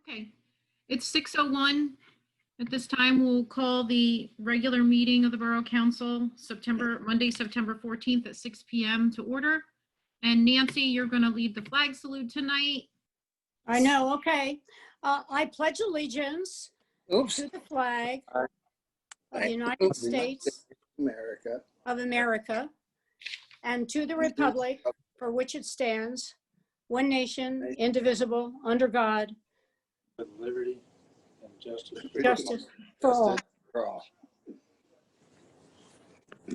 Okay, it's 6:01. At this time, we'll call the regular meeting of the Borough Council, Monday, September 14th at 6 p.m. to order. And Nancy, you're going to lead the flag salute tonight. I know, okay. I pledge allegiance Oops. to the flag of the United United States of America and to the republic for which it stands, one nation, indivisible, under God, with liberty and justice. justice for all.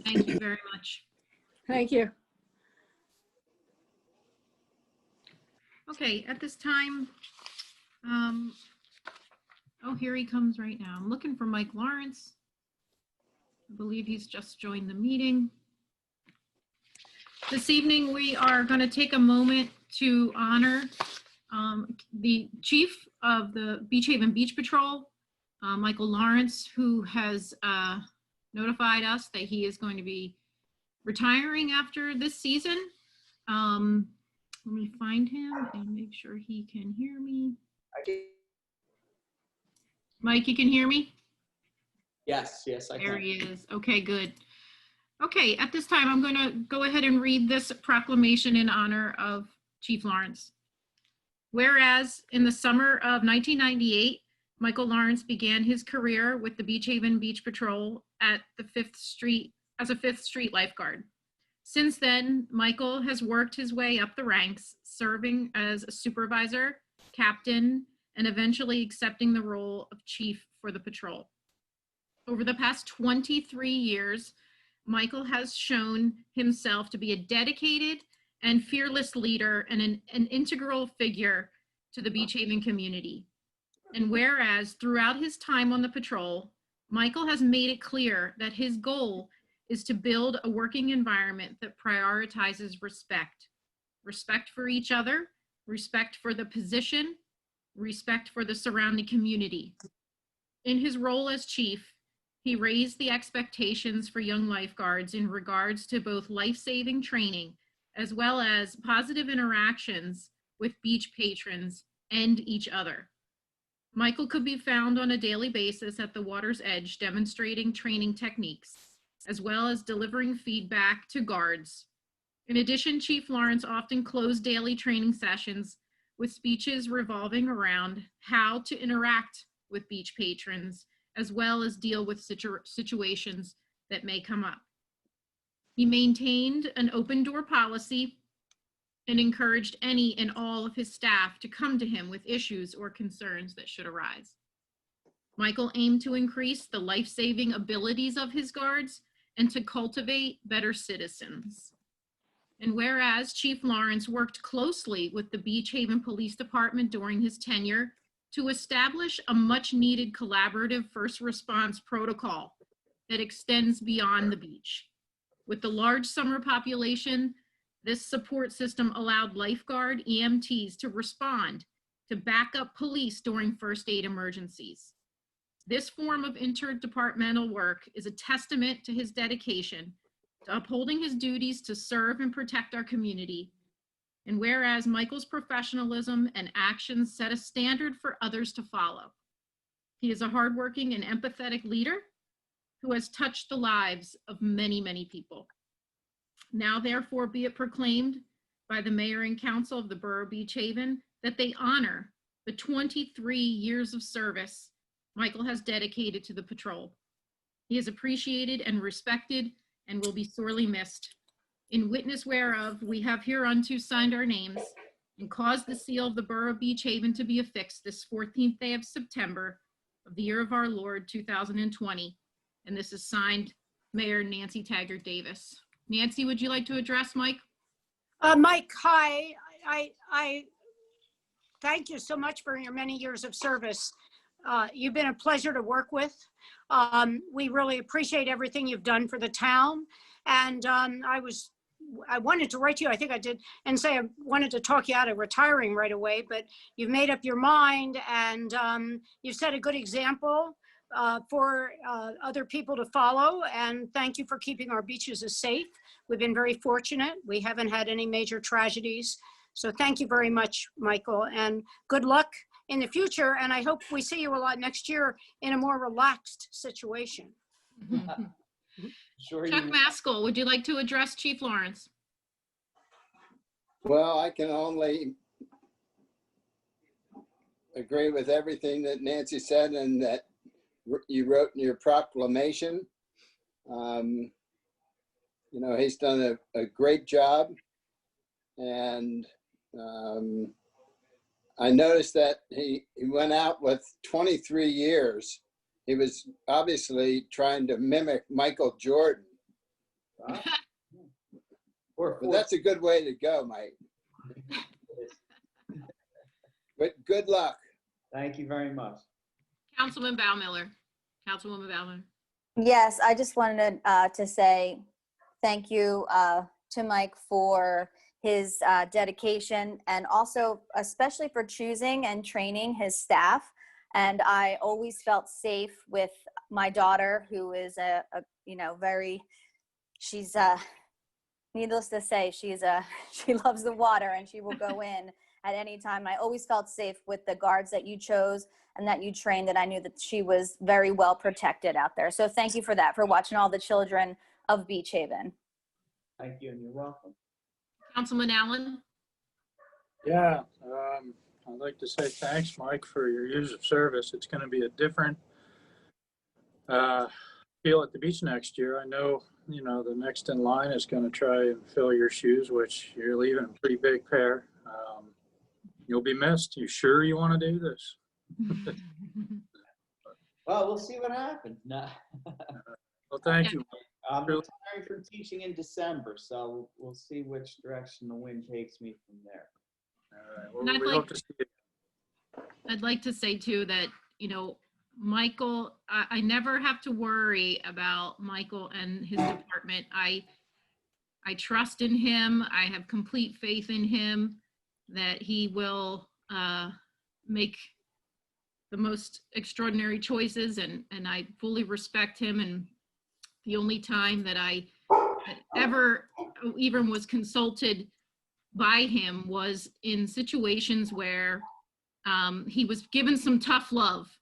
Thank you very much. Thank you. Okay, at this time, oh, here he comes right now. I'm looking for Mike Lawrence. I believe he's just joined the meeting. This evening, we are going to take a moment to honor the chief of the Beachhaven Beach Patrol, Michael Lawrence, who has notified us that he is going to be retiring after this season. Let me find him and make sure he can hear me. Mike, you can hear me? Yes, I There can. he is. Okay, good. Okay, at this time, I'm going to go ahead and read this proclamation in honor of Chief Lawrence. Whereas in the summer of 1998, Michael Lawrence began his career with the Beachhaven Beach Patrol at the 5th Street as a 5th Street lifeguard. Since then, Michael has worked his way up the ranks, serving as a supervisor, captain, and eventually accepting the role of chief for the patrol. Over the past 23 years, Michael has shown himself to be a dedicated and fearless leader and an integral figure to the Beachhaven community. And whereas throughout his time on the patrol, Michael has made it clear that his goal is to build a working environment that prioritizes respect for each other, respect for the position, respect for the surrounding community. In his role as chief, he raised the expectations for young lifeguards in regards to both life-saving training as well as positive interactions with beach patrons and each other. Michael could be found on a daily basis at the water's edge demonstrating training techniques, as well as delivering feedback to guards. In addition, Chief Lawrence often closed daily training sessions with speeches revolving around how to interact with beach patrons, as well as deal with situations that may come up. He maintained an open door policy and encouraged any and all of his staff to come to him with issues or concerns that should arise. Michael aimed to increase the life-saving abilities of his guards and to cultivate better citizens. And whereas Chief Lawrence worked closely with the Beachhaven Police Department during his tenure to establish a much-needed collaborative first response protocol that extends beyond the beach. With the large summer population, this support system allowed lifeguard EMTs to respond to backup police during first aid emergencies. This form of interdepartmental work is a testament to his dedication to upholding his duties to serve and protect our community. And whereas Michael's professionalism and actions set a standard for others to follow. He is a hardworking and empathetic leader who has touched the lives of many, many people. Now, therefore, be it proclaimed by the mayor and council of the Borough of Beachhaven that they honor the 23 years of service Michael has dedicated to the patrol. He is appreciated and respected and will be sorely missed. In witness whereof, we have hereunto signed our names and caused the seal of the Borough of Beachhaven to be affixed this 14th day of September of the year of our Lord, 2020. And this is signed Mayor Nancy Taggart Davis. Nancy, would you like to address Mike? Mike, hi. I thank you so much for your many years of service. You've been a pleasure to work with. We really appreciate everything you've done for the town. And I wanted to write to you, I think I did, and say I wanted to talk you out of retiring right away, but you've made up your mind and you've set a good example for other people to follow. And thank you for keeping our beaches as safe. We've been very fortunate. We haven't had any major tragedies. So thank you very much, Michael, and good luck in the future. And I hope we see you a lot next year in a more relaxed situation. Sure. Chuck Maskell, would you like to address Chief Lawrence? Well, I can only agree with everything that Nancy said and that you wrote in your proclamation. You know, he's done a great job. And I noticed that he went out with 23 years. He was obviously trying to mimic Michael Jordan. Wow. But that's a good way to go, Mike. But good luck. Thank you very much. Councilman Baumiller. Councilwoman Baumiller. Yes, I just wanted to say thank you to Mike for his dedication, and also especially for choosing and training his staff. And I always felt safe with my daughter, who is she's needless to say, she loves the water and she will go in at any time. I always felt safe with the guards that you chose and that you trained, that I knew that she was very well protected out there. So thank you for that, for watching all the children of Beachhaven. Thank you, and you're welcome. Councilman Allen. Yeah, I'd like to say thanks, Mike, for your years of service. It's going to be a different feel at the beach next year. I know, you know, the next in line is going to try and fill your shoes, which you're leaving a pretty big pair. You'll be missed. You sure you want to do this? Well, we'll see what happens. No. Well, thank you. I'm retiring from teaching in December, so we'll see which direction the wind takes me from there. All right. Well, And we hope to see you. I'd like to say too that, you know, Michael, I never have to worry about Michael and his department. I trust in him. I have complete faith in him that he will make the most extraordinary choices, and I fully respect him. And the only time that I ever even was consulted by him was in situations where he was given some tough love.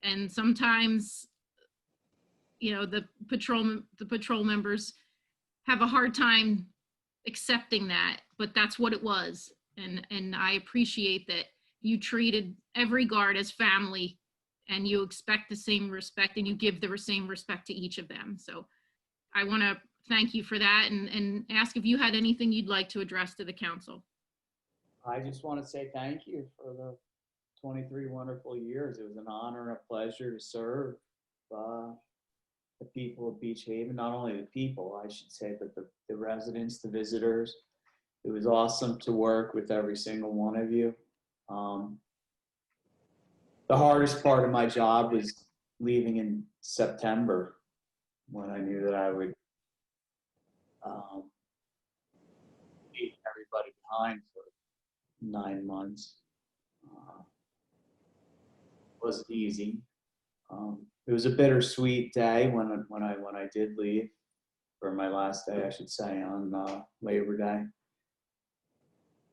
And sometimes, you know, the patrol members have a hard time accepting that, but that's what it was. And I appreciate that you treated every guard as family, and you expect the same respect, and you give the same respect to each of them. So I want to thank you for that, and ask if you had anything you'd like to address to the council. I just want to say thank you for the 23 wonderful years. It was an honor and a pleasure to serve the people of Beachhaven, not only the people, I should say, but the residents, the visitors. It was awesome to work with every single one of you. The hardest part of my job was leaving in September, when I knew that I would leave everybody behind for 9 months. Wasn't easy. It was a bittersweet day when I did leave, for my last day, I should say, on Labor Day.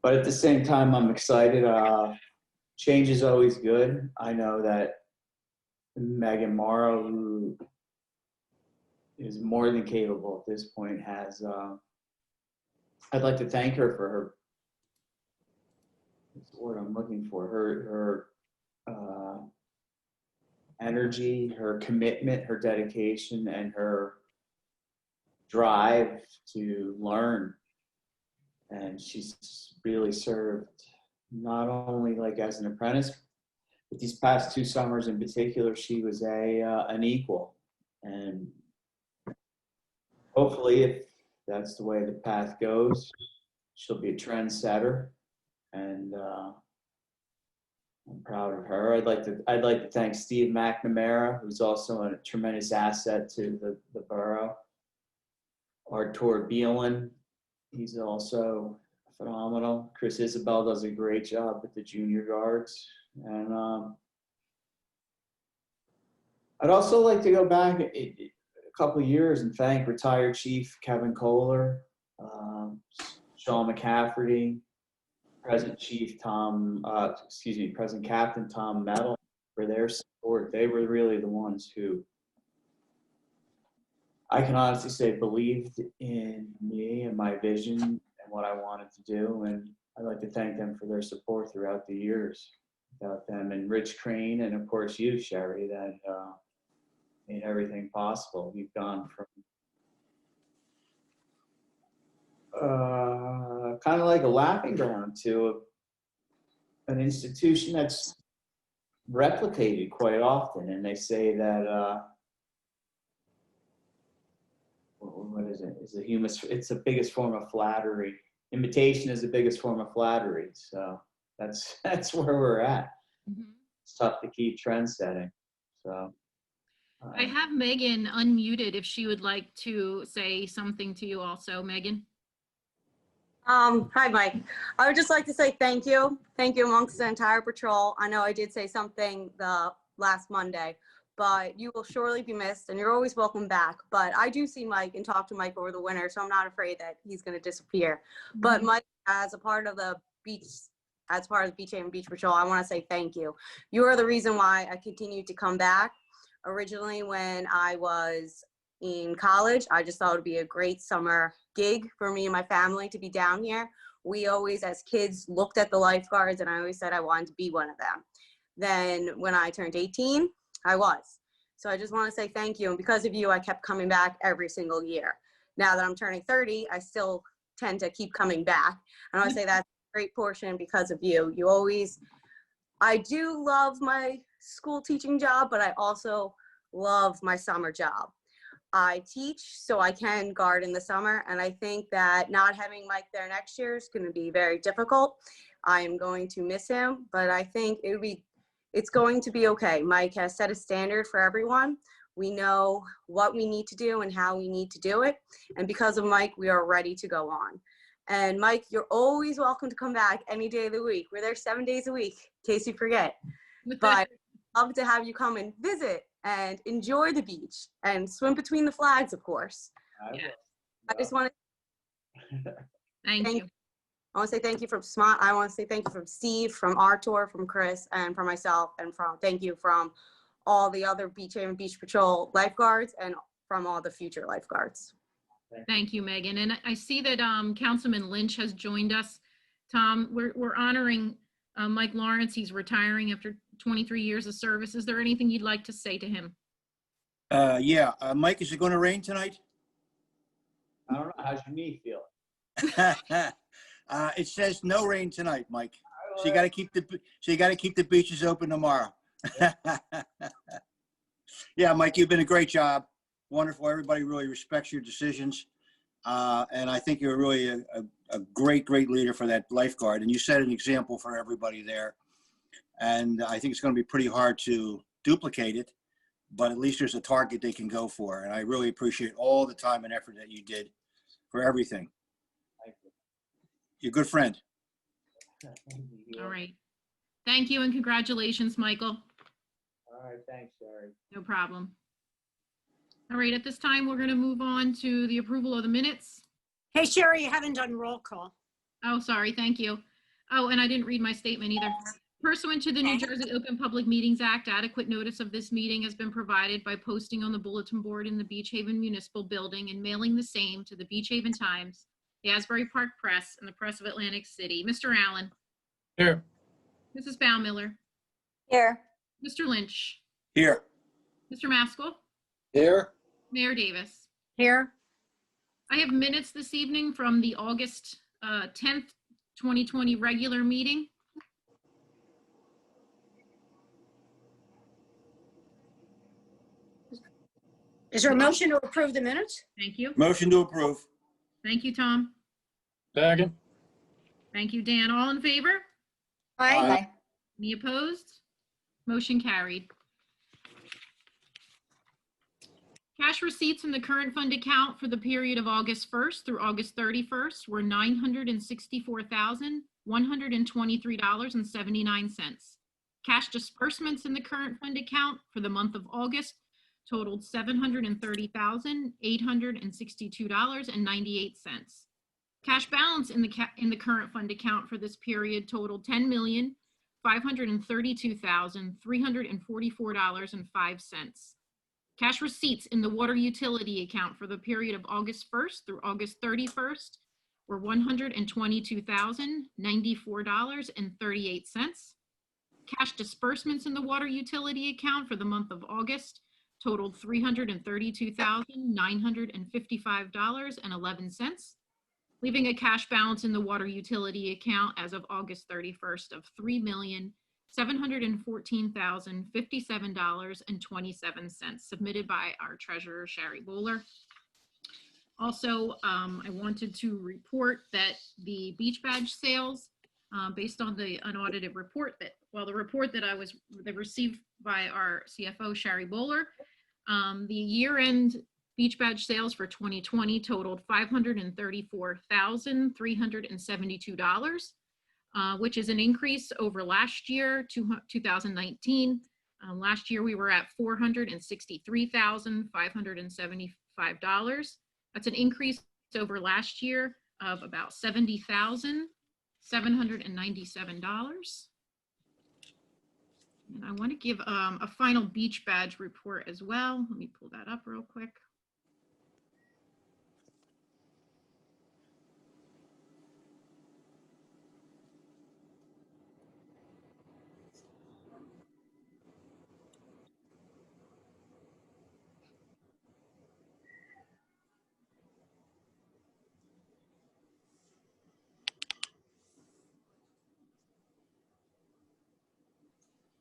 But at the same time, I'm excited. Change is always good. I know that Megan Morrow, who is more than capable at this point, has, I'd like to thank her for her, what's the word I'm looking for, her energy, her commitment, her dedication, and her drive to learn. And she's really served not only like as an apprentice, but these past 2 summers in particular, she was an equal. And hopefully, if that's the way the path goes, she'll be a trendsetter. And I'm proud of her. I'd like to thank Steve McNamara, who's also a tremendous asset to the borough. Artur Beelin, he's also phenomenal. Chris Isabel does a great job with the junior guards. And I'd also like to go back a couple of years and thank retired Chief Kevin Kohler, Sean McCafferty, Present Captain Tom Metal for their support. They were really the ones who, I can honestly say, believed in me and my vision and what I wanted to do. And I'd like to thank them for their support throughout the years. Without them and Rich Crane and of course you, Sherry, that made everything possible. You've gone from kind of like a laughing ground to an institution that's replicated quite often. And they say that what is it? It's the biggest form of flattery. Imitation is the biggest form of flattery. So that's where we're at. Mhm. It's tough to keep trend setting. So I have Megan unmuted if she would like to say something to you also. Megan? Hi, Mike. I would just like to say thank you. Thank you amongst the entire patrol. I know I did say something the last Monday, but you will surely be missed and you're always welcome back. But I do see Mike and talk to Mike over the winter, so I'm not afraid that he's going to disappear. But Mike, as part of the Beachhaven Beach Patrol, I want to say thank you. You are the reason why I continued to come back. Originally, when I was in college, I just thought it would be a great summer gig for me and my family to be down here. We always, as kids, looked at the lifeguards, and I always said I wanted to be one of them. Then when I turned 18, I was. So I just want to say thank you. And because of you, I kept coming back every single year. Now that I'm turning 30, I still tend to keep coming back. And I want to say that's a great portion because of you. You always, I do love my school teaching job, but I also love my summer job. I teach so I can guard in the summer, and I think that not having Mike there next year is going to be very difficult. I am going to miss him, but I think it's going to be okay. Mike has set a standard for everyone. We know what we need to do and how we need to do it, and because of Mike, we are ready to go on. And Mike, you're always welcome to come back any day of the week. We're there 7 days a week, in case you forget. But I'd love to have you come and visit and enjoy the beach and swim between the flags, of course. I just want to Thank you. I want to say thank you from Smart. I want to say thank you from Steve, from Artur, from Chris, and from myself, and thank you from all the other Beachhaven Beach Patrol lifeguards and from all the future lifeguards. Thank you, Megan. And I see that Councilman Lynch has joined us. Tom, we're honoring Mike Lawrence. He's retiring after 23 years of service. Is there anything you'd like to say to him? Yeah, Mike, is it going to rain tonight? I don't know. How's your knee feel? It says no rain tonight, Mike. So you got to keep the beaches open tomorrow. Yeah, Mike, you've been a great job. Wonderful. Everybody really respects your decisions. And I think you're really a great leader for that lifeguard. And you set an example for everybody there. And I think it's going to be pretty hard to duplicate it, but at least there's a target they can go for. And I really appreciate all the time and effort that you did for everything. Thank you. You're a good friend. All right. Thank you and congratulations, Michael. All right. Thanks, Sherry. No problem. All right. At this time, we're going to move on to the approval of the minutes. Hey, Sherry, you haven't done roll call. Oh, sorry. Thank you. Oh, and I didn't read my statement either. Pursuant to the New Jersey Open Public Meetings Act, adequate notice of this meeting has been provided by posting on the bulletin board in the Beachhaven Municipal Building and mailing the same to the Beachhaven Times, the Asbury Park Press, and the Press of Atlantic City. Mr. Allen. Here. Mrs. Baumiller. Here. Mr. Lynch. Here. Mr. Maskell. Here, Mayor Davis. Here. I have minutes this evening from the August 10th, 2020 regular meeting. Is there a motion to approve the minutes? Thank you. Motion to approve. Thank you, Tom. Second. Thank you, Dan. All in favor? Aye. Aye. Any opposed? Motion carried. Cash receipts in the current fund account for the period of August 1st through August 31st were $964,123.79. Cash disbursements in the current fund account for the month of August totaled $730,862.98. Cash balance in the current fund account for this period totaled $10,532,344.05. Cash receipts in the water utility account for the period of August 1st through August 31st were $122,094.38. Cash disbursements in the water utility account for the month of August totaled $332,955.11, leaving a cash balance in the water utility account as of August 31st of $3,714,057.27, submitted by our treasurer, Sherry Bowler. Also, I wanted to report that the beach badge sales, based on the unaudited report that received by our CFO, Sherry Bowler, the year-end beach badge sales for 2020 totaled $534,372, which is an increase over last year, 2019. Last year, we were at $463,575. That's an increase over last year of about $70,797. And I want to give a final beach badge report as well. Let me pull that up real quick.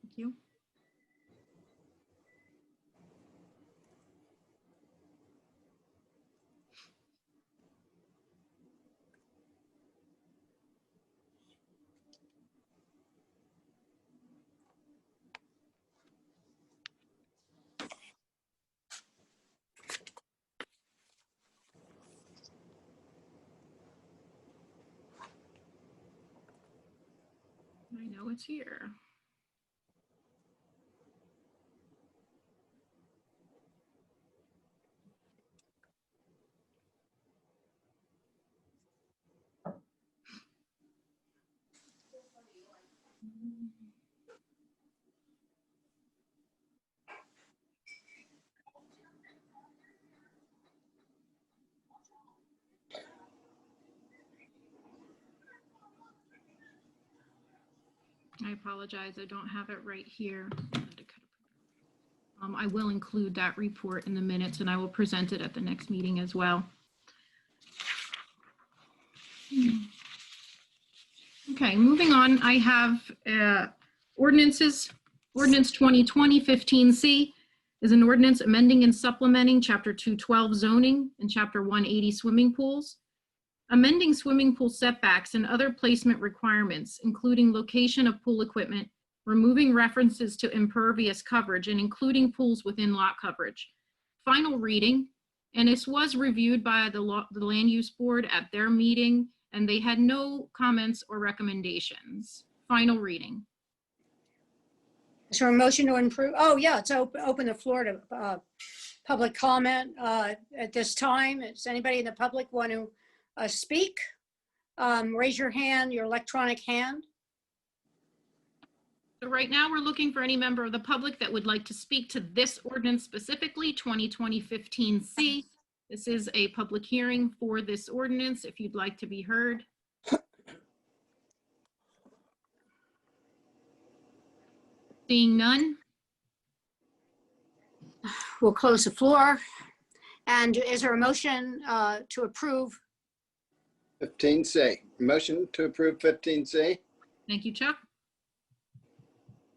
Thank you. I know it's here. I apologize, I don't have it right here. I will include that report in the minutes and I will present it at the next meeting as well. Okay, moving on, I have ordinances. Ordinance 2020-15C is an ordinance amending and supplementing Chapter 212 zoning and Chapter 180 swimming pools, amending swimming pool setbacks and other placement requirements, including location of pool equipment, removing references to impervious coverage, and including pools within lot coverage. Final reading, and this was reviewed by the Land Use Board at their meeting, and they had no comments or recommendations. Final reading. Is there a motion to improve? Oh, yeah, it's open the floor to public comment at this time. Does anybody in the public want to speak? Raise your hand, your electronic hand. So right now we're looking for any member of the public that would like to speak to this ordinance specifically, 2020-15C. This is a public hearing for this ordinance if you'd like to be heard. Seeing none. We'll close the floor. And is there a motion to approve? 15C. Motion to approve 15C? Thank you, Chuck.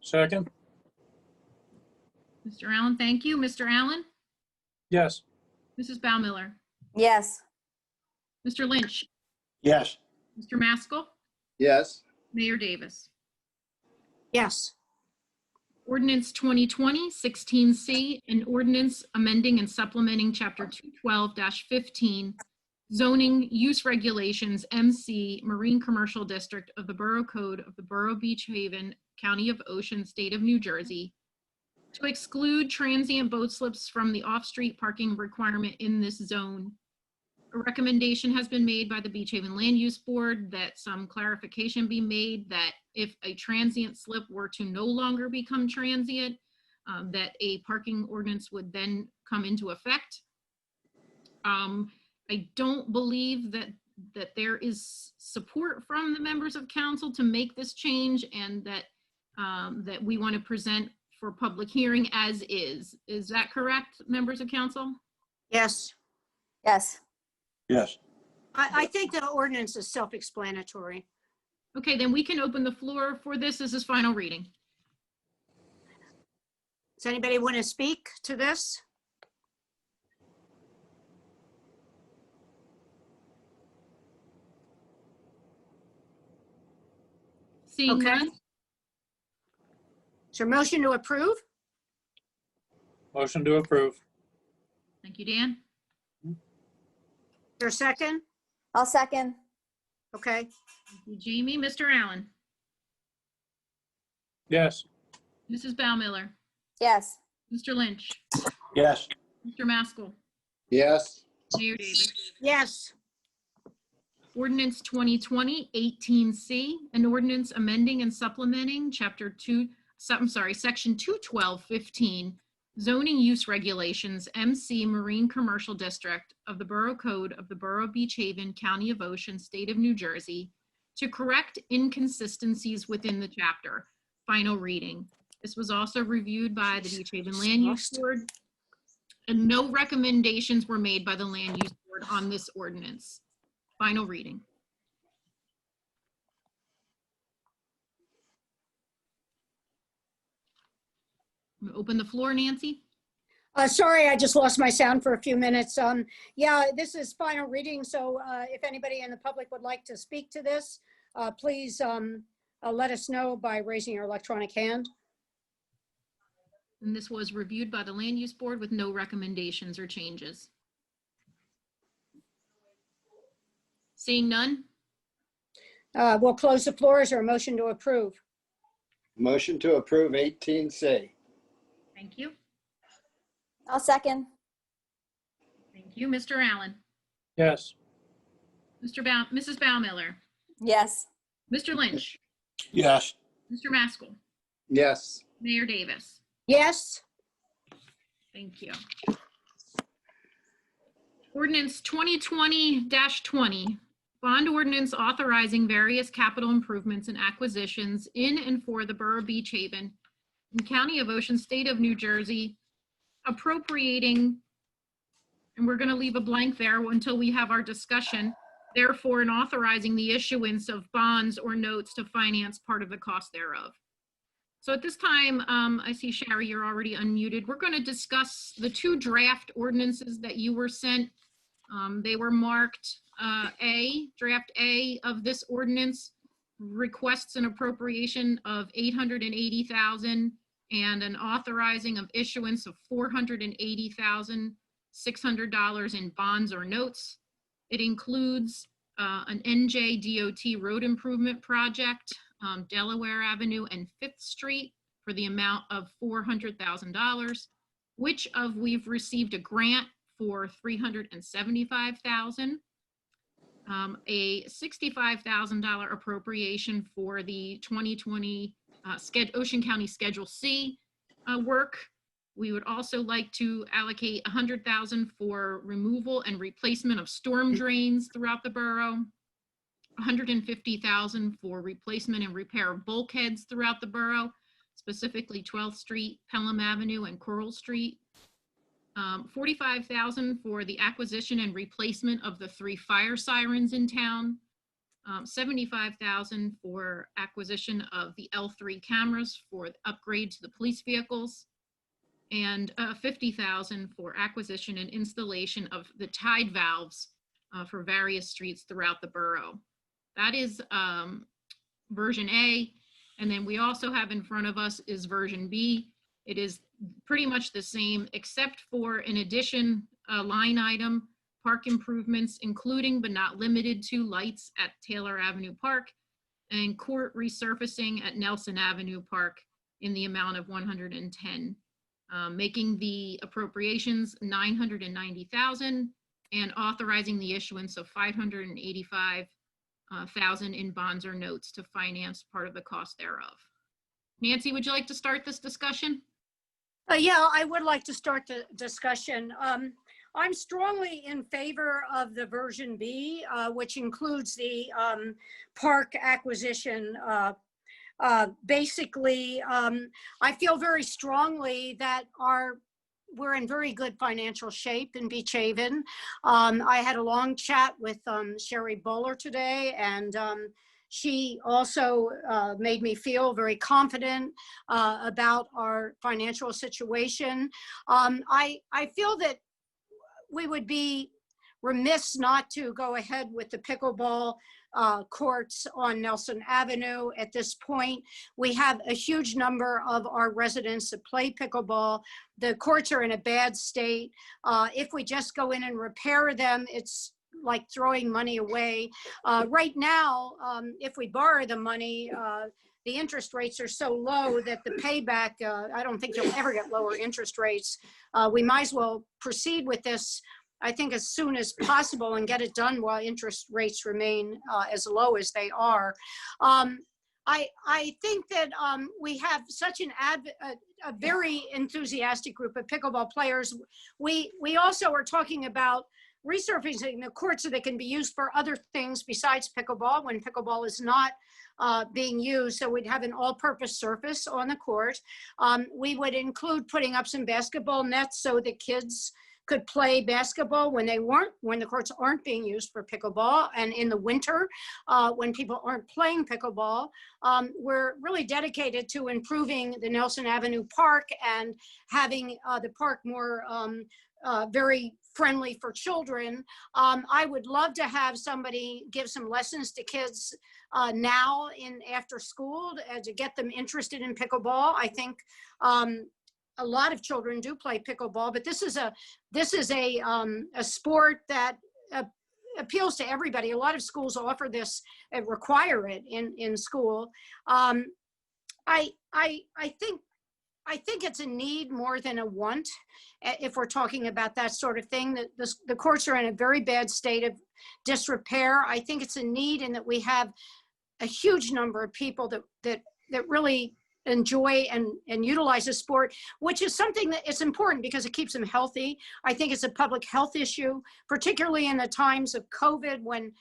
Second? Mr. Allen, thank you. Mr. Allen? Yes. Mrs. Baumiller? Yes. Mr. Lynch? Yes. Mr. Maskell? Yes. Mayor Davis? Yes. Ordinance 2020-16C, an ordinance amending and supplementing Chapter 212-15, zoning use regulations, MC, Marine Commercial District of the Borough Code of the Borough Beachhaven, County of Ocean, State of New Jersey, to exclude transient boat slips from the off-street parking requirement in this zone, A recommendation has been made by the Beachhaven Land Use Board that some clarification be made that if a transient slip were to no longer become transient, that a parking ordinance would then come into effect. I don't believe that there is support from the members of council to make this change, and that that we want to present for public hearing as is. Is that correct, members of council? Yes, Yes. Yes. I think the ordinance is self-explanatory. Okay, then we can open the floor for this. This is final reading. Does anybody want to speak to this? Seeing Okay. none, Is there a motion to approve? Motion to approve. thank you, Dan. Is there a second? I'll second. Okay, Thank you, Jamie. Mr. Allen, Yes. Mrs. Baumiller, Yes. Mr. Lynch, Yes. Mr. Maskell, Yes, Mayor Davis. yes, Ordinance 2020-18C, an ordinance amending and supplementing Section 212-15, zoning use regulations, MC Marine Commercial District of the Borough Code of the Borough of Beachhaven, County of Ocean, State of New Jersey, to correct inconsistencies within the chapter. Final reading. This was also reviewed by the Beachhaven Land Use Board, and no recommendations were made by the Land Use Board on this ordinance. Final reading. I'm gonna open the floor, Nancy. sorry, I just lost my sound for a few minutes. Yeah, this is final reading, so if anybody in the public would like to speak to this, please let us know by raising your electronic hand. And this was reviewed by the Land Use Board with no recommendations or changes. Seeing none, We'll close the floor. Is there a motion to approve? motion to approve 18C. thank you. I'll second. Thank you, Mr. Allen, Yes. Mrs. Baumiller, Yes. Mr. Lynch, Yes. Mr. Maskell, Yes, Mayor Davis. Yes, Thank you. Ordinance 2020-20, bond ordinance authorizing various capital improvements and acquisitions in and for the Borough of Beachhaven and County of Ocean, State of New Jersey, appropriating, and we're going to leave a blank there until we have our discussion, therefore, and authorizing the issuance of bonds or notes to finance part of the cost thereof. So at this time, I see Sherry, you're already unmuted. We're going to discuss the two draft ordinances that you were sent. They were marked A, draft A of this ordinance requests an appropriation of $880,000 and an authorizing of issuance of $480,600 in bonds or notes. It includes an NJ DOT road improvement project, Delaware Avenue and 5th Street for the amount of $400,000, which we've received a grant for $375,000, a $65,000 appropriation for the 2020 Ocean County Schedule C work. We would also like to allocate $100,000 for removal and replacement of storm drains throughout the borough, $150,000 for replacement and repair of bulkheads throughout the borough, specifically 12th Street, Pelham Avenue, and Coral Street. $45,000 for the acquisition and replacement of the 3 fire sirens in town. $75,000 for acquisition of the L3 cameras for the upgrade to the police vehicles, and $50,000 for acquisition and installation of the tide valves for various streets throughout the borough. That is version A. And then we also have in front of us is version B. It is pretty much the same, except for, in addition, a line item, park improvements, including but not limited to lights at Taylor Avenue Park and court resurfacing at Nelson Avenue Park in the amount of $110,000, making the appropriations $990,000 and authorizing the issuance of $585,000 in bonds or notes to finance part of the cost thereof. Nancy, would you like to start this discussion? Yeah, I would like to start the discussion. I'm strongly in favor of the version B, which includes the park acquisition. Basically, I feel very strongly that we're in very good financial shape in Beachhaven. I had a long chat with Sherry Bowler today, and she also made me feel very confident about our financial situation. I feel that we would be remiss not to go ahead with the pickleball courts on Nelson Avenue. At this point, we have a huge number of our residents that play pickleball. The courts are in a bad state. If we just go in and repair them, it's like throwing money away. Right now, if we borrow the money, the interest rates are so low that the payback, I don't think you'll ever get lower interest rates. We might as well proceed with this, I think, as soon as possible and get it done while interest rates remain as low as they are. I think that we have such a very enthusiastic group of pickleball players. We also are talking about resurfacing the court so they can be used for other things besides pickleball when pickleball is not being used. So we'd have an all-purpose surface on the court. We would include putting up some basketball nets so the kids could play basketball when the courts aren't being used for pickleball, and in the winter when people aren't playing pickleball. We're really dedicated to improving the Nelson Avenue Park and having the park more very friendly for children. I would love to have somebody give some lessons to kids now in after school to get them interested in pickleball. I think a lot of children do play pickleball, but this is a sport that appeals to everybody. A lot of schools offer this, require it in school. I think it's a need more than a want, if we're talking about that sort of thing. The courts are in a very bad state of disrepair. I think it's a need in that we have a huge number of people that really enjoy and utilize the sport, which is something that it's important because it keeps them healthy. I think it's a public health issue, particularly in the times of COVID when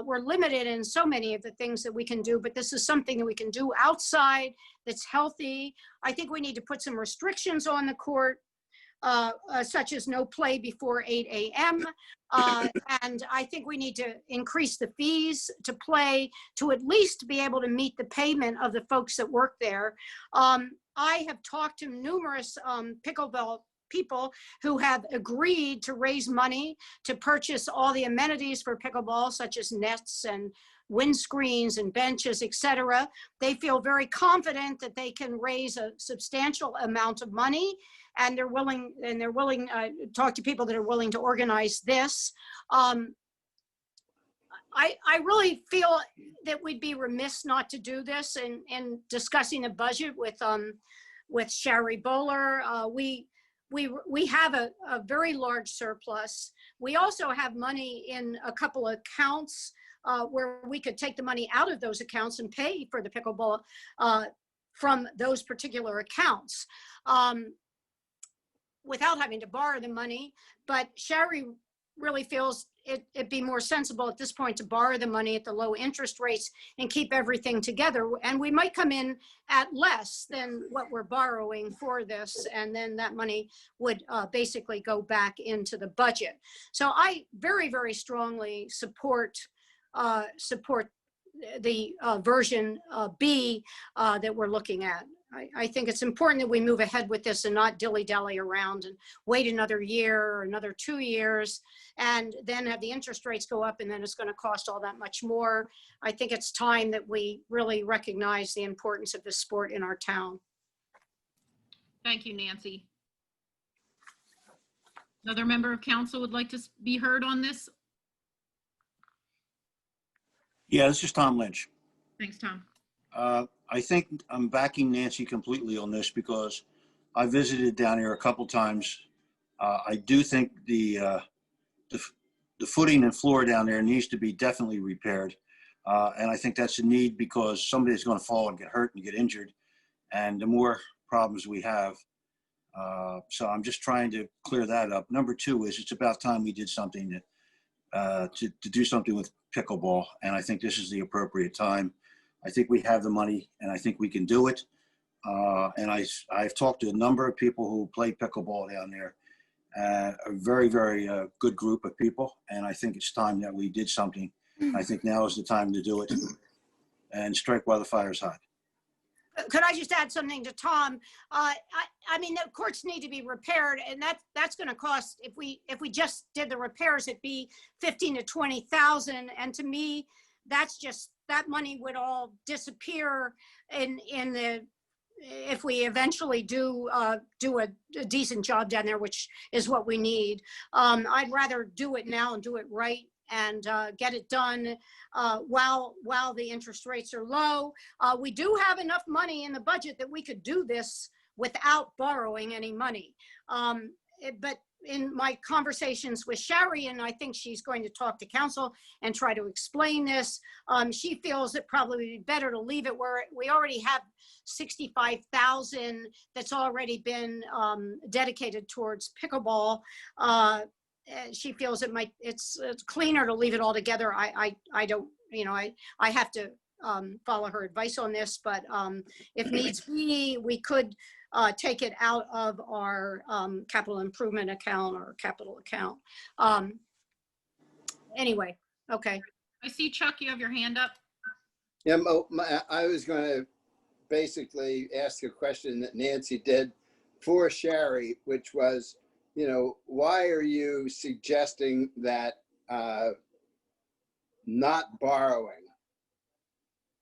we're limited in so many of the things that we can do, but this is something that we can do outside that's healthy. I think we need to put some restrictions on the court, such as no play before 8 a.m. And I think we need to increase the fees to play to at least be able to meet the payment of the folks that work there. I have talked to numerous pickleball people who have agreed to raise money to purchase all the amenities for pickleball, such as nets and windscreens and benches, etc. They feel very confident that they can raise a substantial amount of money, and they're willing to talk to people that are willing to organize this. I really feel that we'd be remiss not to do this in discussing a budget with Sherry Bowler. We have a very large surplus. We also have money in a couple of accounts where we could take the money out of those accounts and pay for the pickleball from those particular accounts without having to borrow the money. But Sherry really feels it'd be more sensible at this point to borrow the money at the low interest rates and keep everything together. And we might come in at less than what we're borrowing for this, and then that money would basically go back into the budget. So I very, very strongly support the version B that we're looking at. I think it's important that we move ahead with this and not dilly-dally around and wait another year or another 2 years and then have the interest rates go up, and then it's going to cost all that much more. I think it's time that we really recognize the importance of this sport in our town. Thank you, Nancy. Another member of council would like to be heard on this? Yeah, this is Tom Lynch. Thanks, Tom. I think I'm backing Nancy completely on this because I visited down here a couple times. I do think the the footing and floor down there needs to be definitely repaired. And I think that's a need because somebody's going to fall and get hurt and get injured. And the more problems we have. So I'm just trying to clear that up. Number two is it's about time we did something to do something with pickleball. And I think this is the appropriate time. I think we have the money and I think we can do it. And I've talked to a number of people who play pickleball down there. A very, very good group of people. And I think it's time that we did something. I think now is the time to do it and strike while the fire's hot. Could I just add something to Tom? I mean, the courts need to be repaired, and that's going to cost. If we just did the repairs, it'd be 15 to 20,000. And to me, that's just that money would all disappear in the if we eventually do a decent job down there, which is what we need. I'd rather do it now and do it right and get it done while the interest rates are low. We do have enough money in the budget that we could do this without borrowing any money. But in my conversations with Sherry, and I think she's going to talk to council and try to explain this, she feels it probably would be better to leave it where we already have 65,000 that's already been dedicated towards pickleball. She feels it's cleaner to leave it all together. I don't, I have to follow her advice on this, but if needs be, we could take it out of our capital improvement account or capital account. Anyway, okay. I see Chuck, you have your hand up. Yeah, I was going to basically ask a question that Nancy did for Sherry, which was, why are you suggesting that not borrowing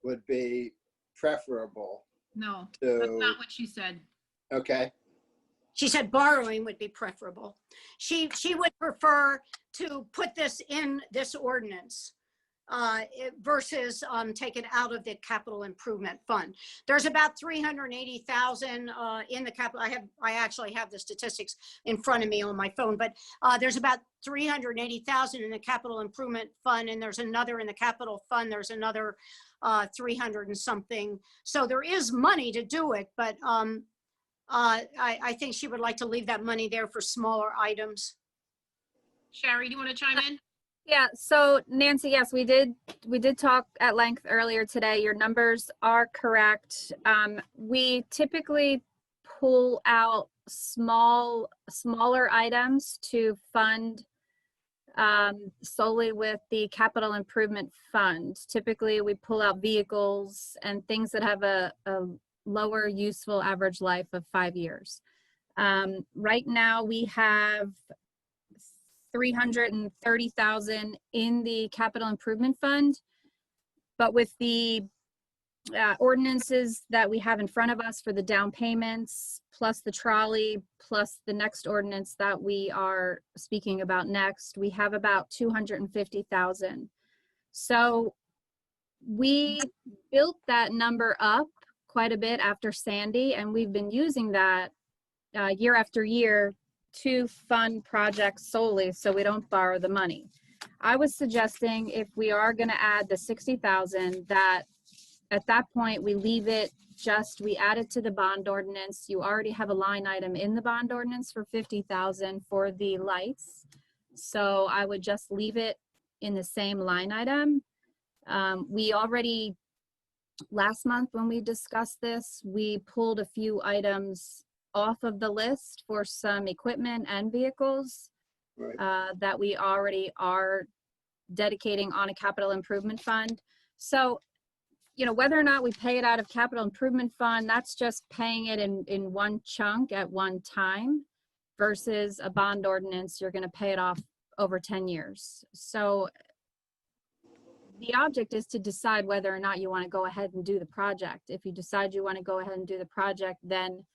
would be preferable? No, to, that's not what she said. Okay. She said borrowing would be preferable. She would prefer to put this in this ordinance versus take it out of the capital improvement fund. There's about 380,000 in the capital. I actually have the statistics in front of me on my phone, but there's about 380,000 in the capital improvement fund, and there's another in the capital fund. There's another 300 and something. So there is money to do it, but I think she would like to leave that money there for smaller items. Sherry, do you want to chime in? Yeah, so Nancy, yes, we did talk at length earlier today. Your numbers are correct. We typically pull out smaller items to fund solely with the capital improvement fund. Typically, we pull out vehicles and things that have a lower useful average life of 5 years. Right now, we have 330,000 in the capital improvement fund, but with the ordinances that we have in front of us for the down payments, plus the trolley, plus the next ordinance that we are speaking about next, we have about 250,000. So we built that number up quite a bit after Sandy, and we've been using that year after year to fund projects solely so we don't borrow the money. I was suggesting if we are going to add the 60,000, that at that point we leave it, we add it to the bond ordinance. You already have a line item in the bond ordinance for 50,000 for the lights. So I would just leave it in the same line item. We already, last month when we discussed this, we pulled a few items off of the list for some equipment and vehicles that we already are dedicating on a capital improvement fund. So, whether or not we pay it out of capital improvement fund, that's just paying it in one chunk at one time versus a bond ordinance, you're going to pay it off over 10 years. So the object is to decide whether or not you want to go ahead and do the project. If you decide you want to go ahead and do the project, then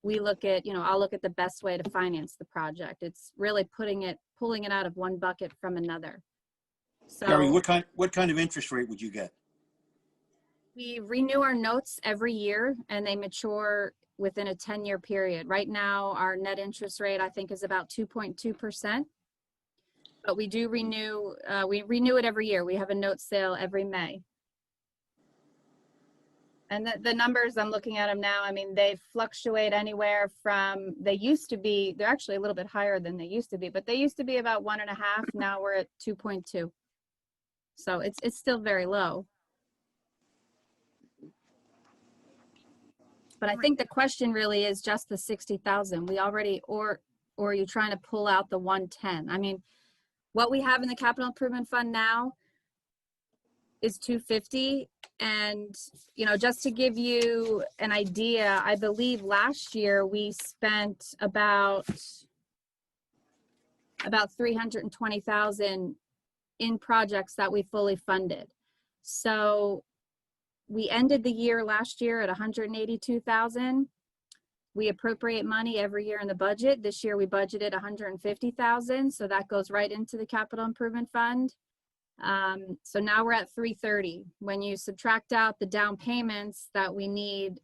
we look at, I'll look at the best way to finance the project. It's really pulling it out of one bucket from another. So Gary, what kind of interest rate would you get? we renew our notes every year and they mature within a 10-year period. Right now, our net interest rate, I think, is about 2.2%. but we do renew, we renew it every year. We have a note sale every May. And the numbers, I'm looking at them now, I mean, they fluctuate anywhere from, they used to be, they're actually a little bit higher than they used to be, but they used to be about 1.5. Now we're at 2.2. So it's still very low. But I think the question really is just the 60,000. We already, or are you trying to pull out the 110? I mean, what we have in the capital improvement fund now is 250. And, you know, just to give you an idea, I believe last year we spent about 320,000 in projects that we fully funded. So we ended the year last year at 182,000. We appropriate money every year in the budget. This year we budgeted 150,000. So that goes right into the capital improvement fund. So now we're at 330. When you subtract out the down payments that we need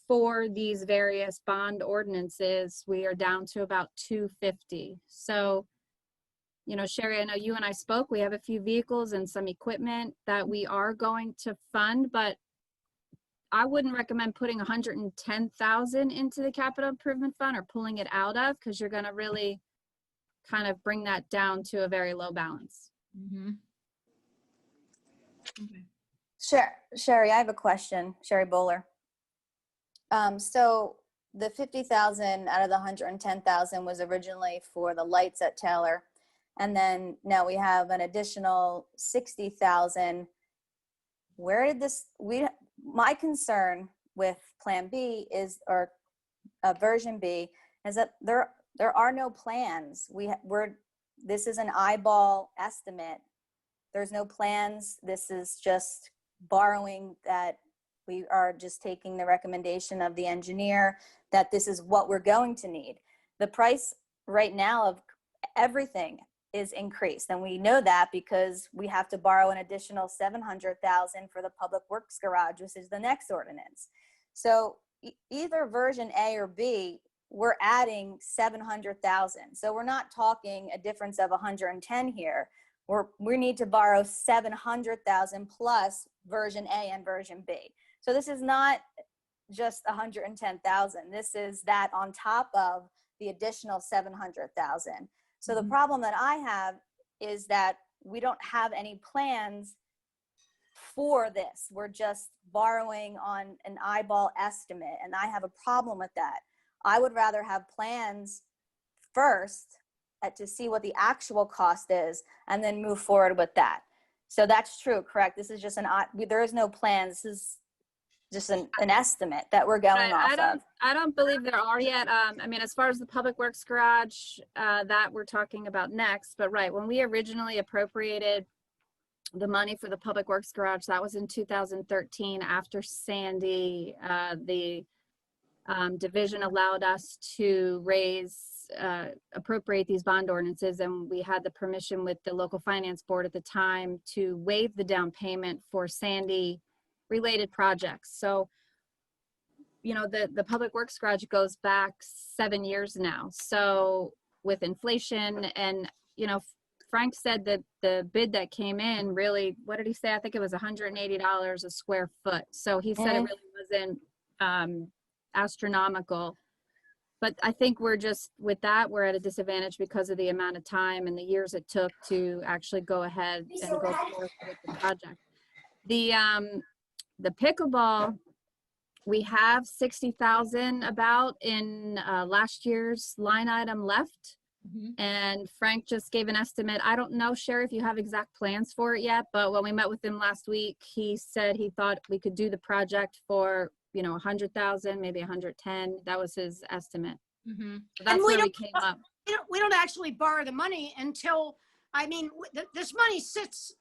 for these various bond ordinances, we are down to about 250. So, you know, Sherry, I know you and I spoke, we have a few vehicles and some equipment that we are going to fund, but I wouldn't recommend putting 110,000 into the capital improvement fund or pulling it out of, because you're going to really kind of bring that down to a very low balance. Mm-hmm. Okay. Sherry, I have a question. Sherry Bowler. So the 50,000 out of the 110,000 was originally for the lights at Taylor. And then now we have an additional 60,000. Where did this, my concern with Plan B is, or version B, is that there are no plans. This is an eyeball estimate. There's no plans. This is just borrowing that we are just taking the recommendation of the engineer that this is what we're going to need. The price right now of everything is increased. And we know that because we have to borrow an additional 700,000 for the public works garage, which is the next ordinance. So either version A or B, we're adding 700,000. So we're not talking a difference of 110 here. We need to borrow 700,000 plus version A and version B. So this is not just 110,000. This is that on top of the additional 700,000. So the problem that I have is that we don't have any plans for this. We're just borrowing on an eyeball estimate, and I have a problem with that. I would rather have plans first to see what the actual cost is and then move forward with that. So that's true, correct? This is just there is no plan. This is just an estimate that we're going off of. I don't believe there are yet. I mean, as far as the public works garage, that we're talking about next, but right, when we originally appropriated the money for the public works garage, that was in 2013 after Sandy. The division allowed us to appropriate these bond ordinances, and we had the permission with the local finance board at the time to waive the down payment for Sandy related projects. So, you know, the public works garage goes back 7 years now. So with inflation, and, you know, Frank said that the bid that came in really, what did he say? I think it was $180 a square foot. So he said it really wasn't astronomical. But I think we're just, with that, we're at a disadvantage because of the amount of time and the years it took to actually go ahead and go forward with the project. The pickleball, we have 60,000 about in last year's line item left. Mm-hmm. And Frank just gave an estimate. I don't know, Sherry, if you have exact plans for it yet, but when we met with him last week, he said he thought we could do the project for, you know, 100,000, maybe 110. That was his estimate. Mm-hmm. So that's where we came up. We don't actually borrow the money until, I mean, this money sits,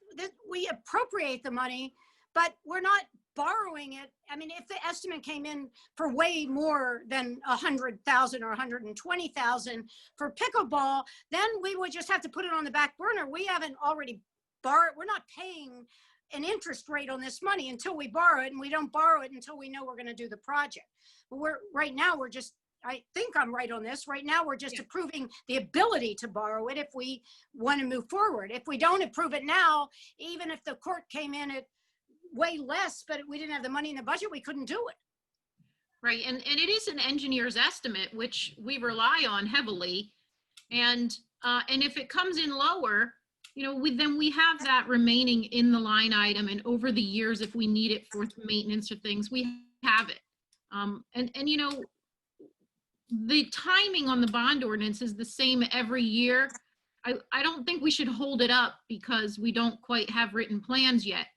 we appropriate the money, but we're not borrowing it. I mean, if the estimate came in for way more than 100,000 or 120,000 for pickleball, then we would just have to put it on the back burner. We haven't already borrowed. We're not paying an interest rate on this money until we borrow it, and we don't borrow it until we know we're going to do the project. But right now we're just I think I'm right on this. Right now, we're just Yeah. approving the ability to borrow it if we want to move forward. If we don't approve it now, even if the court came in at way less, but we didn't have the money in the budget, we couldn't do it. Right, and it is an engineer's estimate, which we rely on heavily. And if it comes in lower, you know, then we have that remaining in the line item, and over the years, if we need it for maintenance or things, we have it. And you know, the timing on the bond ordinance is the same every year. I don't think we should hold it up because we don't quite have written plans yet.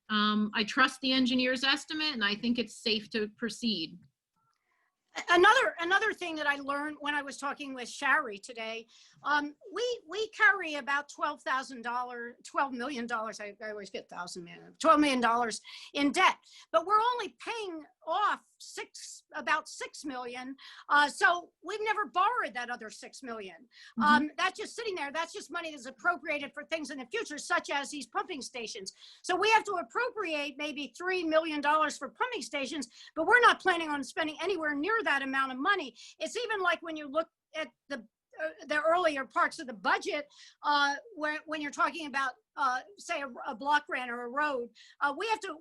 I trust the engineer's estimate, and I think it's safe to proceed. Another thing that I learned when I was talking with Shari today, we carry about $12 million. I always get $1,000, man. $12 million in debt, but we're only paying off about $6 million. So we've never borrowed that other $6 million. That's just sitting there. That's just money that's appropriated for things in the future, such as these pumping stations. So we have to appropriate maybe $3 million for pumping stations, but we're not planning on spending anywhere near that amount of money. It's even like when you look at the earlier parts of the budget, when you're talking about say a block grant or a road, we have to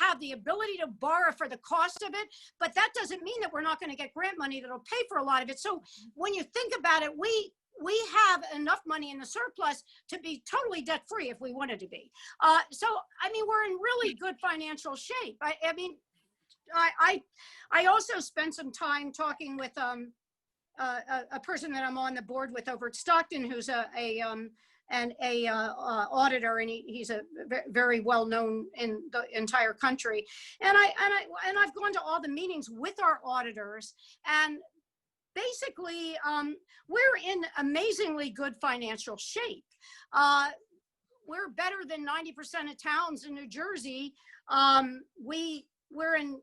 have the ability to borrow for the cost of it, but that doesn't mean that we're not going to get grant money that'll pay for a lot of it. So when you think about it, we have enough money in the surplus to be totally debt free if we wanted to be. So I mean, we're in really good financial shape. I mean, I also spent some time talking with a person that I'm on the board with over at Stockton, who's an auditor, and he's a very well known in the entire country. And I've gone to all the meetings with our auditors, and basically we're in amazingly good financial shape. We're better than 90% of towns in New Jersey. We're in.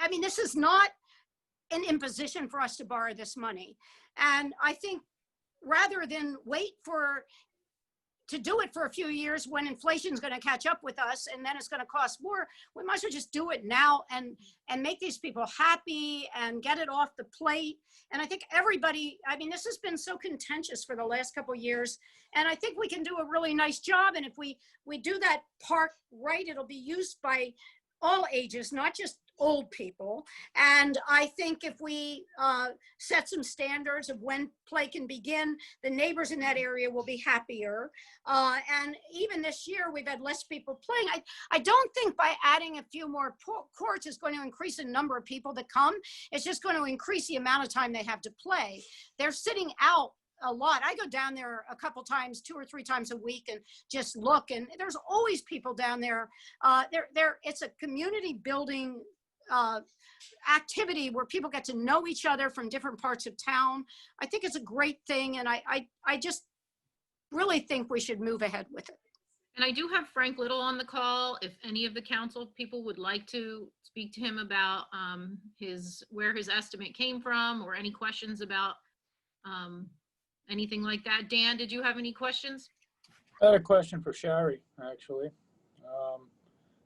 I mean, this is not an imposition for us to borrow this money. And I think rather than wait to do it for a few years when inflation is going to catch up with us and then it's going to cost more, we might as well just do it now and make these people happy and get it off the plate. And I think everybody, I mean, this has been so contentious for the last couple of years, and I think we can do a really nice job. And if we do that part right, it'll be used by all ages, not just old people. And I think if we set some standards of when play can begin, the neighbors in that area will be happier. And even this year, we've had less people playing. I don't think by adding a few more courts is going to increase the number of people that come. It's just going to increase the amount of time they have to play. They're sitting out a lot. I go down there a couple times, 2 or 3 times a week, and just look, and there's always people down there. It's a community building activity where people get to know each other from different parts of town. I think it's a great thing, and I just really think we should move ahead with it. And I do have Frank Little on the call. If any of the council people would like to speak to him about where his estimate came from, or any questions about anything like that. Dan, did you have any questions? I had a question for Shari, actually.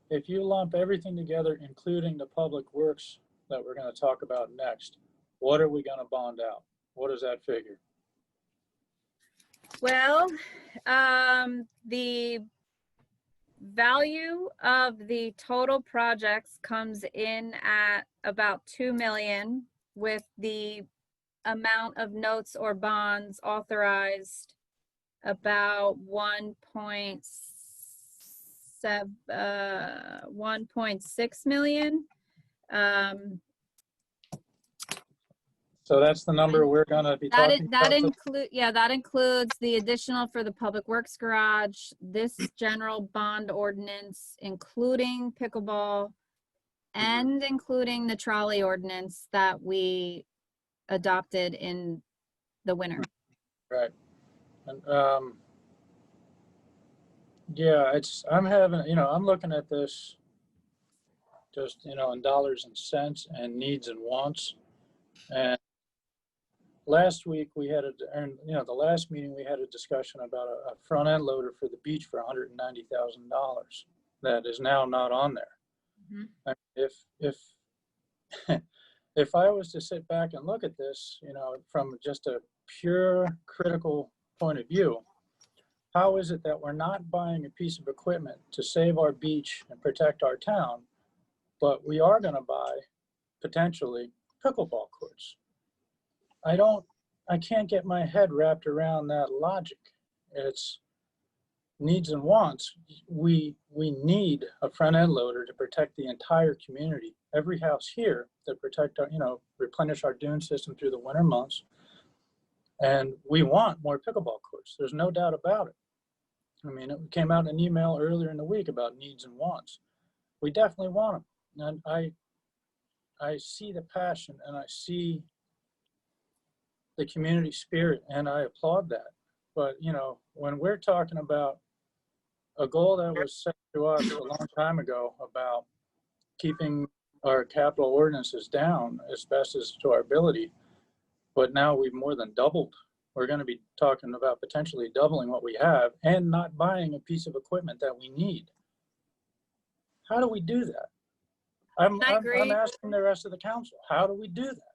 If you lump everything together, including the public works that we're going to talk about next, what are we going to bond out? What is that figure? Well, the value of the total projects comes in at about 2 million, with the amount of notes or bonds authorized about 1.6 million. So that's the number we're going to be talking about. That includes the additional for the public works garage, this general bond ordinance, including pickleball, and including the trolley ordinance that we adopted in the winter. Right. And yeah, I'm looking at this just, in dollars and cents and needs and wants. And last week we had the last meeting we had a discussion about a front end loader for the beach for $190,000 that is now not on there. Mhm. If if I was to sit back and look at this, you know, from just a pure critical point of view, how is it that we're not buying a piece of equipment to save our beach and protect our town, but we are going to buy potentially pickleball courts? I can't get my head wrapped around that logic. It's needs and wants. We need a front end loader to protect the entire community, every house here, to protect our, you know, replenish our dune system through the winter months. And we want more pickleball courts. There's no doubt about it. I mean, it came out in an email earlier in the week about needs and wants. We definitely want them. And I see the passion and I see the community spirit, and I applaud that. But, you know, when we're talking about a goal that was set to us a long time ago about keeping our capital ordinances down as best as to our ability, but now we've more than doubled. We're going to be talking about potentially doubling what we have and not buying a piece of equipment that we need. How do we do that? I'm asking the rest of the council, how do we do that?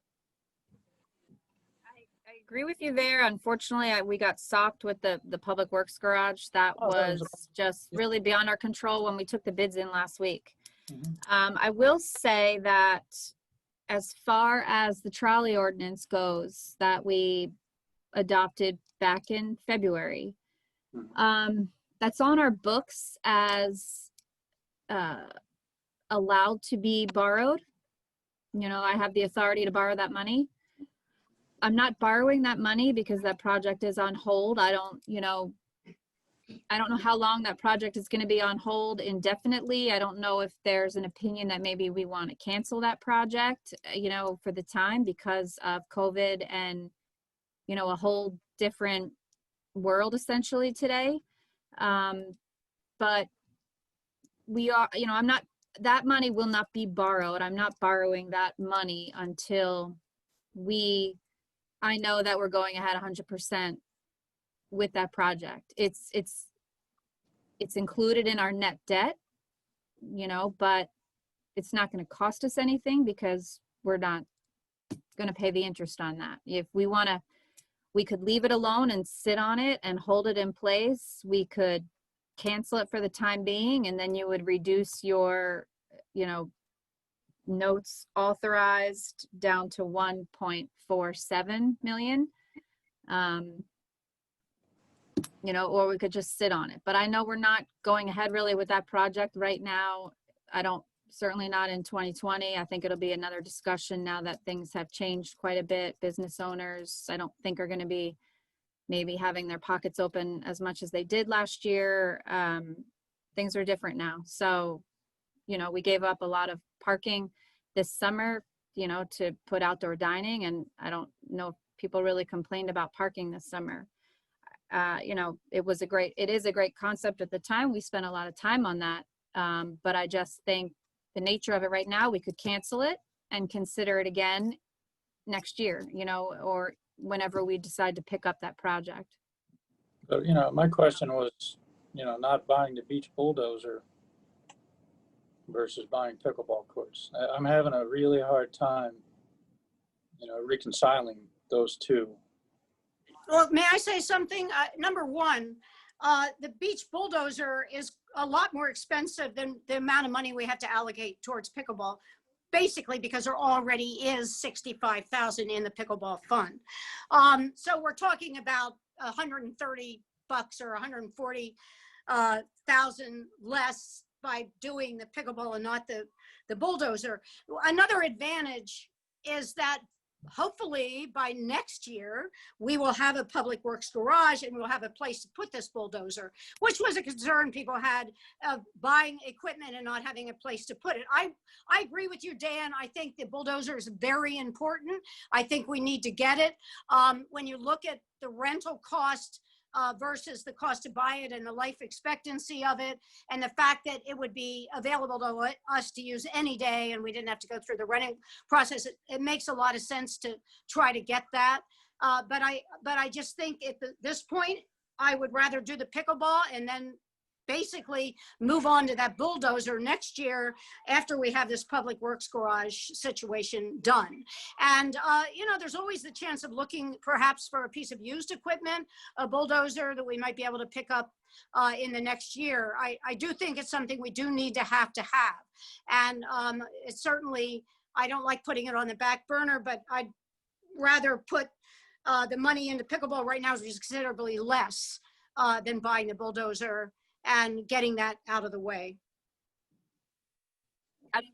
I agree with you there. Unfortunately, we got socked with the public works garage. That was just really beyond our control when we took the bids in last week. I will say that as far as the trolley ordinance goes that we adopted back in February, that's on our books as allowed to be borrowed. You know, I have the authority to borrow that money. I'm not borrowing that money because that project is on hold. I don't know how long that project is going to be on hold indefinitely. I don't know if there's an opinion that maybe we want to cancel that project, you know, for the time because of COVID and, you know, a whole different world essentially today. But we are, you know, that money will not be borrowed. I'm not borrowing that money until I know that we're going ahead 100% with that project. It's included in our net debt, you know, but it's not going to cost us anything because we're not going to pay the interest on that. If we want to, we could leave it alone and sit on it and hold it in place. We could cancel it for the time being, and then you would reduce your, you know, notes authorized down to 1.47 million. You know, or we could just sit on it. But I know we're not going ahead really with that project right now. Certainly not in 2020. I think it'll be another discussion now that things have changed quite a bit. Business owners, I don't think are going to be maybe having their pockets open as much as they did last year. Things are different now. So, you know, we gave up a lot of parking this summer, you know, to put outdoor dining. And I don't know if people really complained about parking this summer. You know, it is a great concept at the time. We spent a lot of time on that. But I just think the nature of it right now, we could cancel it and consider it again next year, you know, or whenever we decide to pick up that project. But, you know, my question was, you know, not buying the beach bulldozer versus buying pickleball courts. I'm having a really hard time, you know, reconciling those two. Well, may I say something? Number one, the beach bulldozer is a lot more expensive than the amount of money we have to allocate towards pickleball, basically because there already is $65,000 in the pickleball fund. So we're talking about $130 or $140,000 less by doing the pickleball and not the bulldozer. Another advantage is that hopefully by next year, we will have a public works garage and we'll have a place to put this bulldozer, which was a concern people had of buying equipment and not having a place to put it. I agree with you, Dan. I think the bulldozer is very important. I think we need to get it. When you look at the rental cost versus the cost to buy it and the life expectancy of it, and the fact that it would be available to us to use any day and we didn't have to go through the renting process, it makes a lot of sense to try to get that. But I just think at this point, I would rather do the pickleball and then basically move on to that bulldozer next year after we have this public works garage situation done. And, you know, there's always the chance of looking perhaps for a piece of used equipment, a bulldozer that we might be able to pick up in the next year. I do think it's something we do need to have. And it's certainly, I don't like putting it on the back burner, but I'd rather put the money into pickleball right now, which is considerably less than buying the bulldozer and getting that out of the way.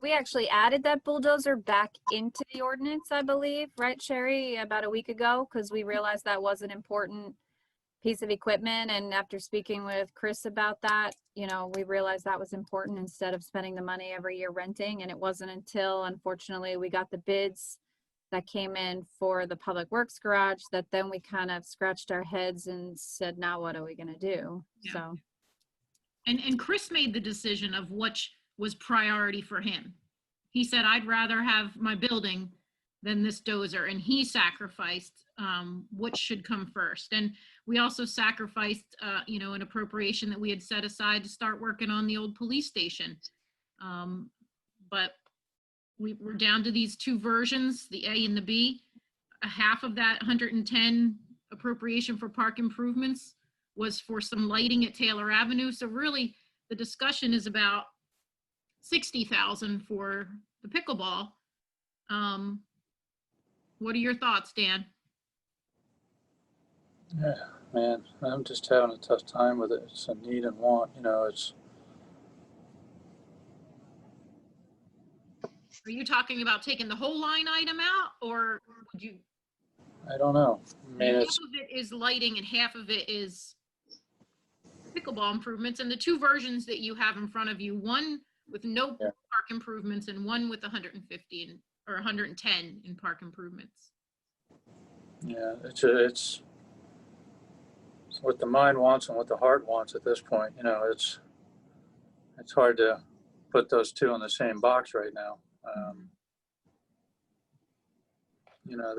We actually added that bulldozer back into the ordinance, I believe, right, Sherry, about a week ago, because we realized that was an important piece of equipment. And after speaking with Chris about that, you know, we realized that was important instead of spending the money every year renting. And it wasn't until, unfortunately, we got the bids that came in for the public works garage that then we kind of scratched our heads and said, now what are we going to do? Yeah. So. And Chris made the decision of which was priority for him. He said, I'd rather have my building than this dozer. And he sacrificed what should come first. And we also sacrificed, you know, an appropriation that we had set aside to start working on the old police station. But we're down to these two versions, the A and the B. Half of that 110 appropriation for park improvements was for some lighting at Taylor Avenue. So really the discussion is about 60,000 for the pickleball. What are your thoughts, Dan? Yeah, man, I'm just having a tough time with it. It's a need and want, you know, it's. Are you talking about taking the whole line item out, or would you? I don't know. I mean, Half it's, of it is lighting and half of it is pickleball improvements, and the two versions that you have in front of you, one with no Yeah. park improvements and one with 150 or 110 in park improvements. yeah, it's what the mind wants and what the heart wants at this point. You know, it's hard to put those two in the same box right now. You know,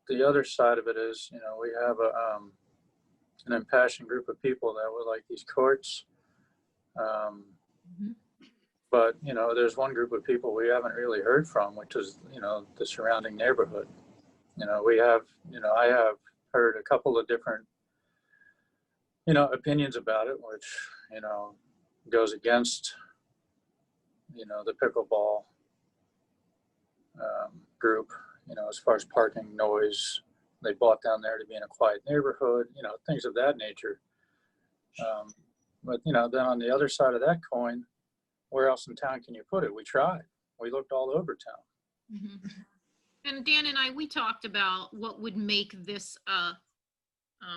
the other side of it is, you know, we have an impassioned group of people that would like these courts. But, you know, there's one group of people we haven't really heard from, which is, you know, the surrounding neighborhood. You know, we have, you know, I have heard a couple of different, you know, opinions about it, which, you know, goes against, you know, the pickleball group, you know, as far as parking, noise. They bought down there to be in a quiet neighborhood, you know, things of that nature. But, you know, then on the other side of that coin, where else in town can you put it? We tried. We looked all over town. And Dan and I, we talked about what would make this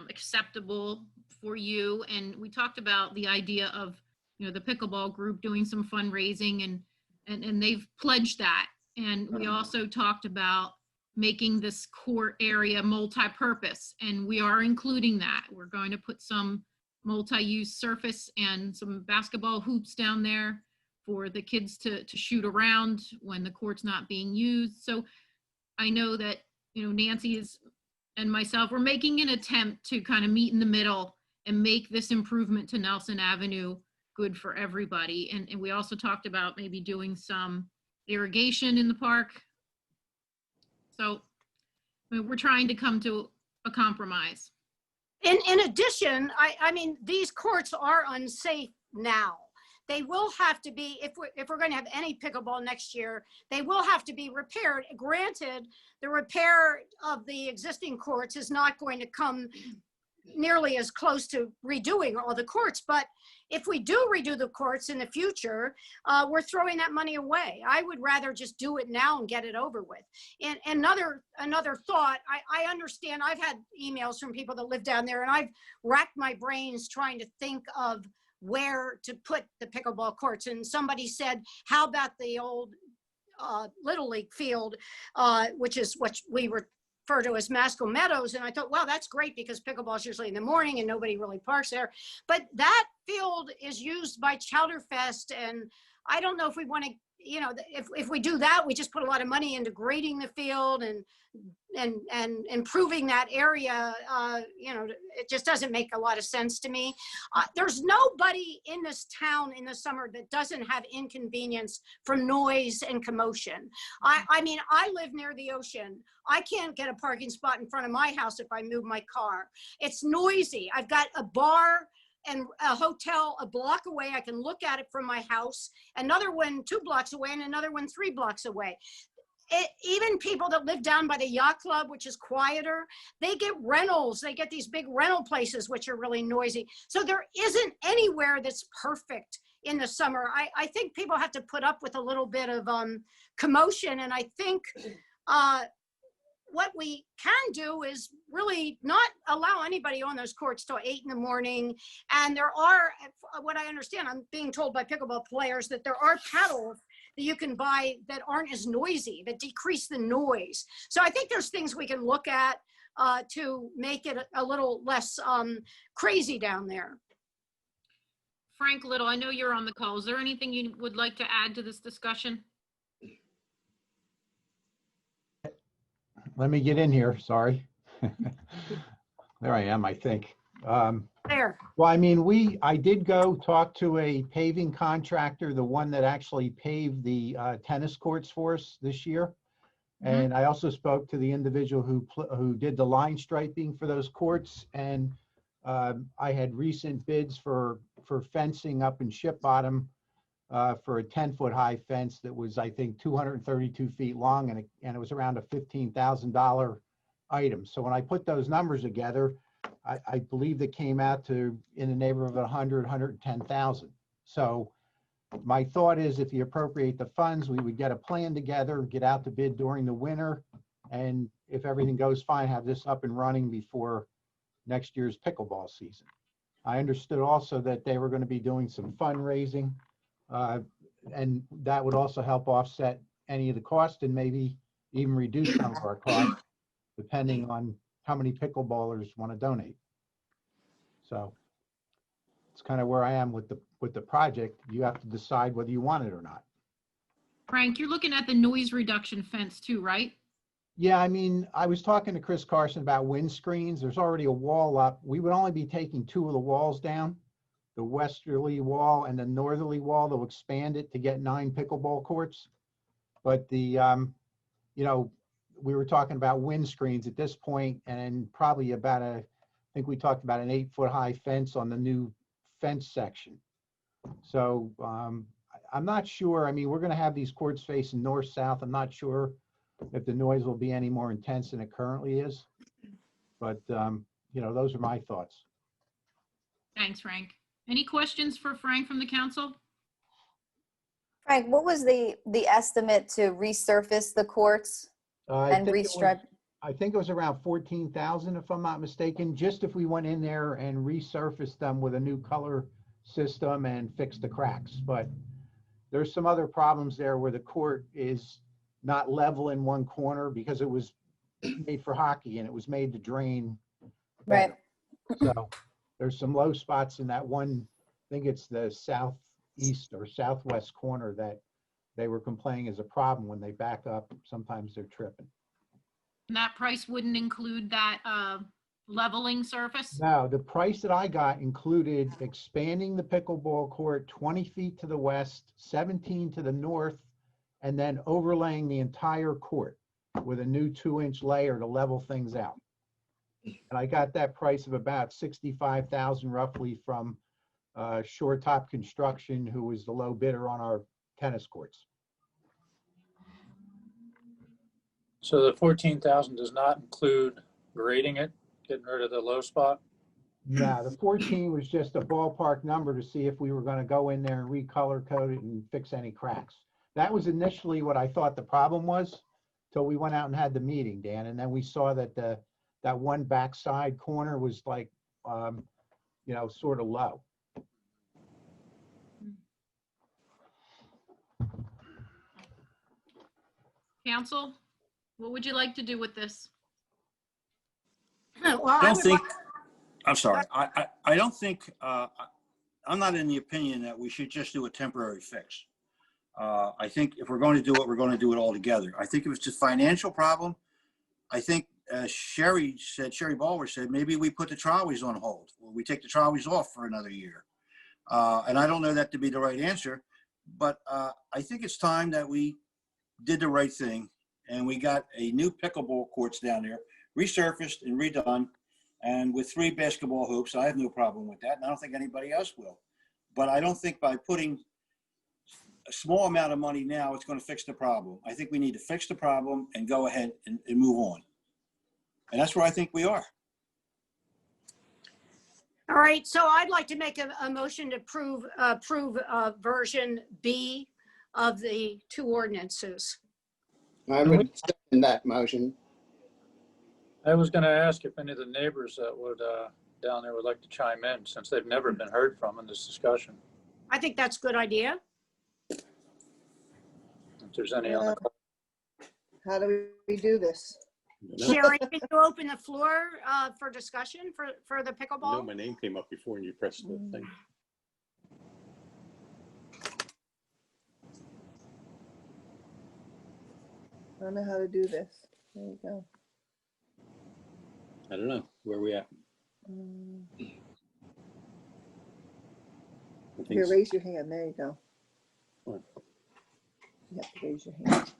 acceptable for you. And we talked about the idea of, you know, the pickleball group doing some fundraising, and they've pledged that. And we also talked about making this court area multi-purpose, and we are including that. We're going to put some multi-use surface and some basketball hoops down there for the kids to shoot around when the court's not being used. So I know that, you know, Nancy and myself, we're making an attempt to kind of meet in the middle and make this improvement to Nelson Avenue good for everybody. And we also talked about maybe doing some irrigation in the park. So I mean, we're trying to come to a compromise. In addition, I mean, these courts are unsafe now. They will have to be, if we're going to have any pickleball next year, they will have to be repaired. Granted, the repair of the existing courts is not going to come nearly as close to redoing all the courts, but if we do redo the courts in the future, we're throwing that money away. I would rather just do it now and get it over with. And another thought, I understand, I've had emails from people that live down there, and I've racked my brains trying to think of where to put the pickleball courts. And somebody said, how about the old Little League field, which is what we refer to as Masco Meadows. And I thought, well, that's great because pickleball is usually in the morning and nobody really parks there. But that field is used by Chowderfest, and I don't know if we want to, you know, if we do that, we just put a lot of money into grading the field and improving that area. You know, it just doesn't make a lot of sense to me. There's nobody in this town in the summer that doesn't have inconvenience from noise and commotion. I mean, I live near the ocean. I can't get a parking spot in front of my house if I move my car. It's noisy. I've got a bar and a hotel a block away. I can look at it from my house. Another one 2 blocks away and another one 3 blocks away. Even people that live down by the yacht club, which is quieter, they get rentals. They get these big rental places, which are really noisy. So there isn't anywhere that's perfect in the summer. I think people have to put up with a little bit of commotion. And I think what we can do is really not allow anybody on those courts till 8 in the morning. And there are, what I understand, I'm being told by pickleball players that there are paddles that you can buy that aren't as noisy, that decrease the noise. So I think there's things we can look at to make it a little less crazy down there. Frank Little, I know you're on the call. Is there anything you would like to add to this discussion? Let me get in here, sorry. There I am, I think. There. Well, I mean, I did go talk to a paving contractor, the one that actually paved the tennis courts for us this year. And I also spoke to the individual who did the line striping for those courts. And I had recent bids for fencing up in Ship Bottom for a 10-foot high fence that was, I think, 232 feet long, and it was around a $15,000 item. So when I put those numbers together, I believe that came out to in the neighborhood of 110,000. So my thought is, if you appropriate the funds, we would get a plan together, get out the bid during the winter, and if everything goes fine, have this up and running before next year's pickleball season. I understood also that they were going to be doing some fundraising, and that would also help offset any of the cost and maybe even reduce some of our costs, depending on how many pickleballers want to donate. So it's kind of where I am with the project. You have to decide whether you want it or not. Frank, you're looking at the noise reduction fence too, right? Yeah, I mean, I was talking to Chris Carson about wind screens. There's already a wall up. We would only be taking 2 of the walls down, the westerly wall and the northerly wall. They'll expand it to get 9 pickleball courts. But the, you know, we were talking about wind screens at this point, and probably about I think we talked about an 8-foot high fence on the new fence section. So I'm not sure. I mean, we're going to have these courts facing north-south. I'm not sure if the noise will be any more intense than it currently is. But, you know, those are my thoughts. Thanks, Frank. Any questions for Frank from the council? Frank, what was the estimate to resurface the courts and restripe? I think it was around 14,000, if I'm not mistaken, just if we went in there and resurfaced them with a new color system and fixed the cracks. But there's some other problems there where the court is not level in one corner because it was made for hockey and it was made to drain better. Right. So there's some low spots in that one, I think it's the southeast or southwest corner that they were complaining is a problem when they back up. Sometimes they're tripping. And that price wouldn't include that leveling surface? No, the price that I got included expanding the pickleball court 20 feet to the west, 17 to the north, and then overlaying the entire court with a new 2-inch layer to level things out. And I got that price of about $65,000 roughly from Shore Top Construction, who was the low bidder on our tennis courts. So the 14,000 does not include grading it, getting rid of the low spot? No, the 14 was just a ballpark number to see if we were going to go in there and recolor code it and fix any cracks. That was initially what I thought the problem was, till we went out and had the meeting, Dan, and then we saw that that one backside corner was like, you know, sort of low. Council, what would you like to do with this? Well, I I don't would think, like- I'm sorry, I don't think, I'm not in the opinion that we should just do a temporary fix. I think if we're going to do it, we're going to do it all together. I think if it's a financial problem, I think Sherry Ballwer said, maybe we put the trolleys on hold, or we take the trolleys off for another year. And I don't know that to be the right answer, but I think it's time that we did the right thing, and we got a new pickleball courts down there, resurfaced and redone, and with 3 basketball hoops. I have no problem with that, and I don't think anybody else will. But I don't think by putting a small amount of money now, it's going to fix the problem. I think we need to fix the problem and go ahead and move on. And that's where I think we are. All right, so I'd like to make a motion to approve version B of the 2 ordinances. I would second that motion. I was going to ask if any of the neighbors that would, down there would like to chime in, since they've never been heard from in this discussion. I think that's a good idea. If there's any on the call. How do we do this? Sherry, can you open the floor for discussion for the No, pickleball? my name came up before and you pressed the thing. I don't know how to do this. There you go. I don't know. Where are we at? I think Here, it's- raise your hand. There you go. What? You have to raise your hand.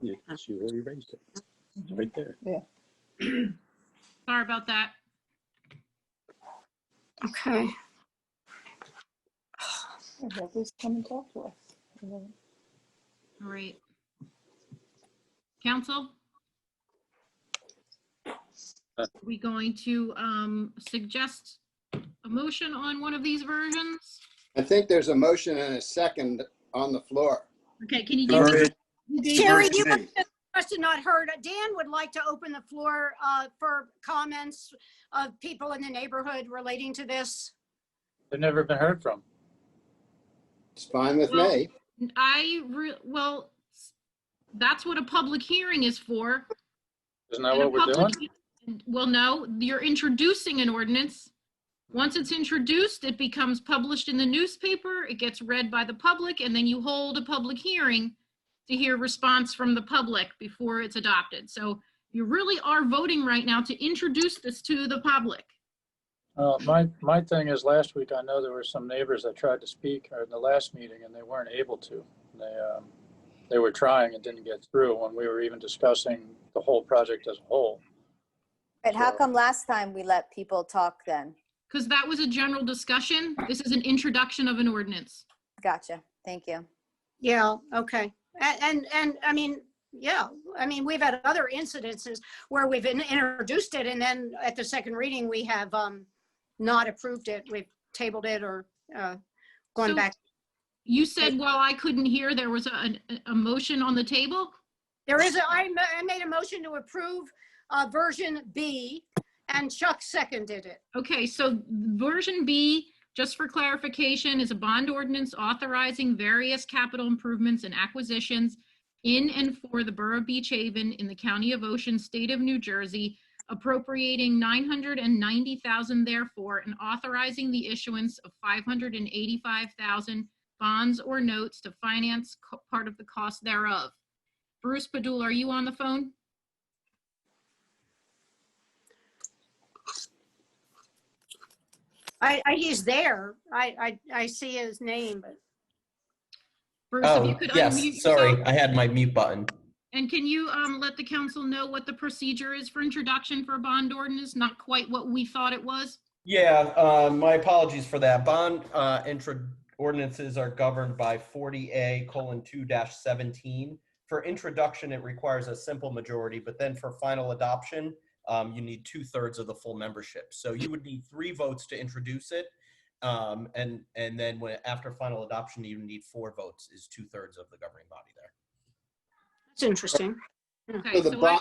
Yeah, she already raised it. It's right there. Sorry about that. Okay. Have this come and talk to us. All right. Council? Are we going to suggest a motion on one of these versions? I think there's a motion and a second on the floor. Okay, can you give me? Sherry, you Version B. must have not heard. Dan would like to open the floor for comments of people in the neighborhood relating to this. They've never been heard from. It's fine with Well, me. Well, that's what a public hearing is for. Isn't that And a what we're doing? public- Well, no, you're introducing an ordinance. Once it's introduced, it becomes published in the newspaper, it gets read by the public, and then you hold a public hearing to hear response from the public before it's adopted. So you really are voting right now to introduce this to the public. My thing is, last week, I know there were some neighbors that tried to speak in the last meeting and they weren't able to. They were trying and didn't get through when we were even discussing the whole project as a whole. But how come last time we let people talk then? Because that was a general discussion. This is an introduction of an ordinance. Gotcha. Thank you. Yeah, okay. And I mean, yeah, I mean, we've had other incidences where we've introduced it and then at the second reading, we have not approved it. We've tabled it or gone So back. You said, well, I couldn't hear, there was a motion on the table? There is I made a motion to approve version B and Chuck seconded it. Okay, so version B, just for clarification, is a bond ordinance authorizing various capital improvements and acquisitions in and for the Borough of Beachhaven in the County of Ocean, State of New Jersey, appropriating $990,000 therefore, and authorizing the issuance of $585,000 bonds or notes to finance part of the cost thereof. Bruce Padul, are you on the phone? He's there. I see his name, but Bruce, if you Oh, could unmute yes, yourself. sorry, I had my mute button. And can you let the council know what the procedure is for introduction for a bond ordinance? Not quite what we thought it was? Yeah, my apologies for that. Bond ordinances are governed by 40A:2-17. For introduction, it requires a simple majority, but then for final adoption, you need 2/3 of the full membership. So you would need 3 votes to introduce it. And then after final adoption, you need 4 votes, is 2/3 of the governing body there. it's interesting. Okay, For the so bond,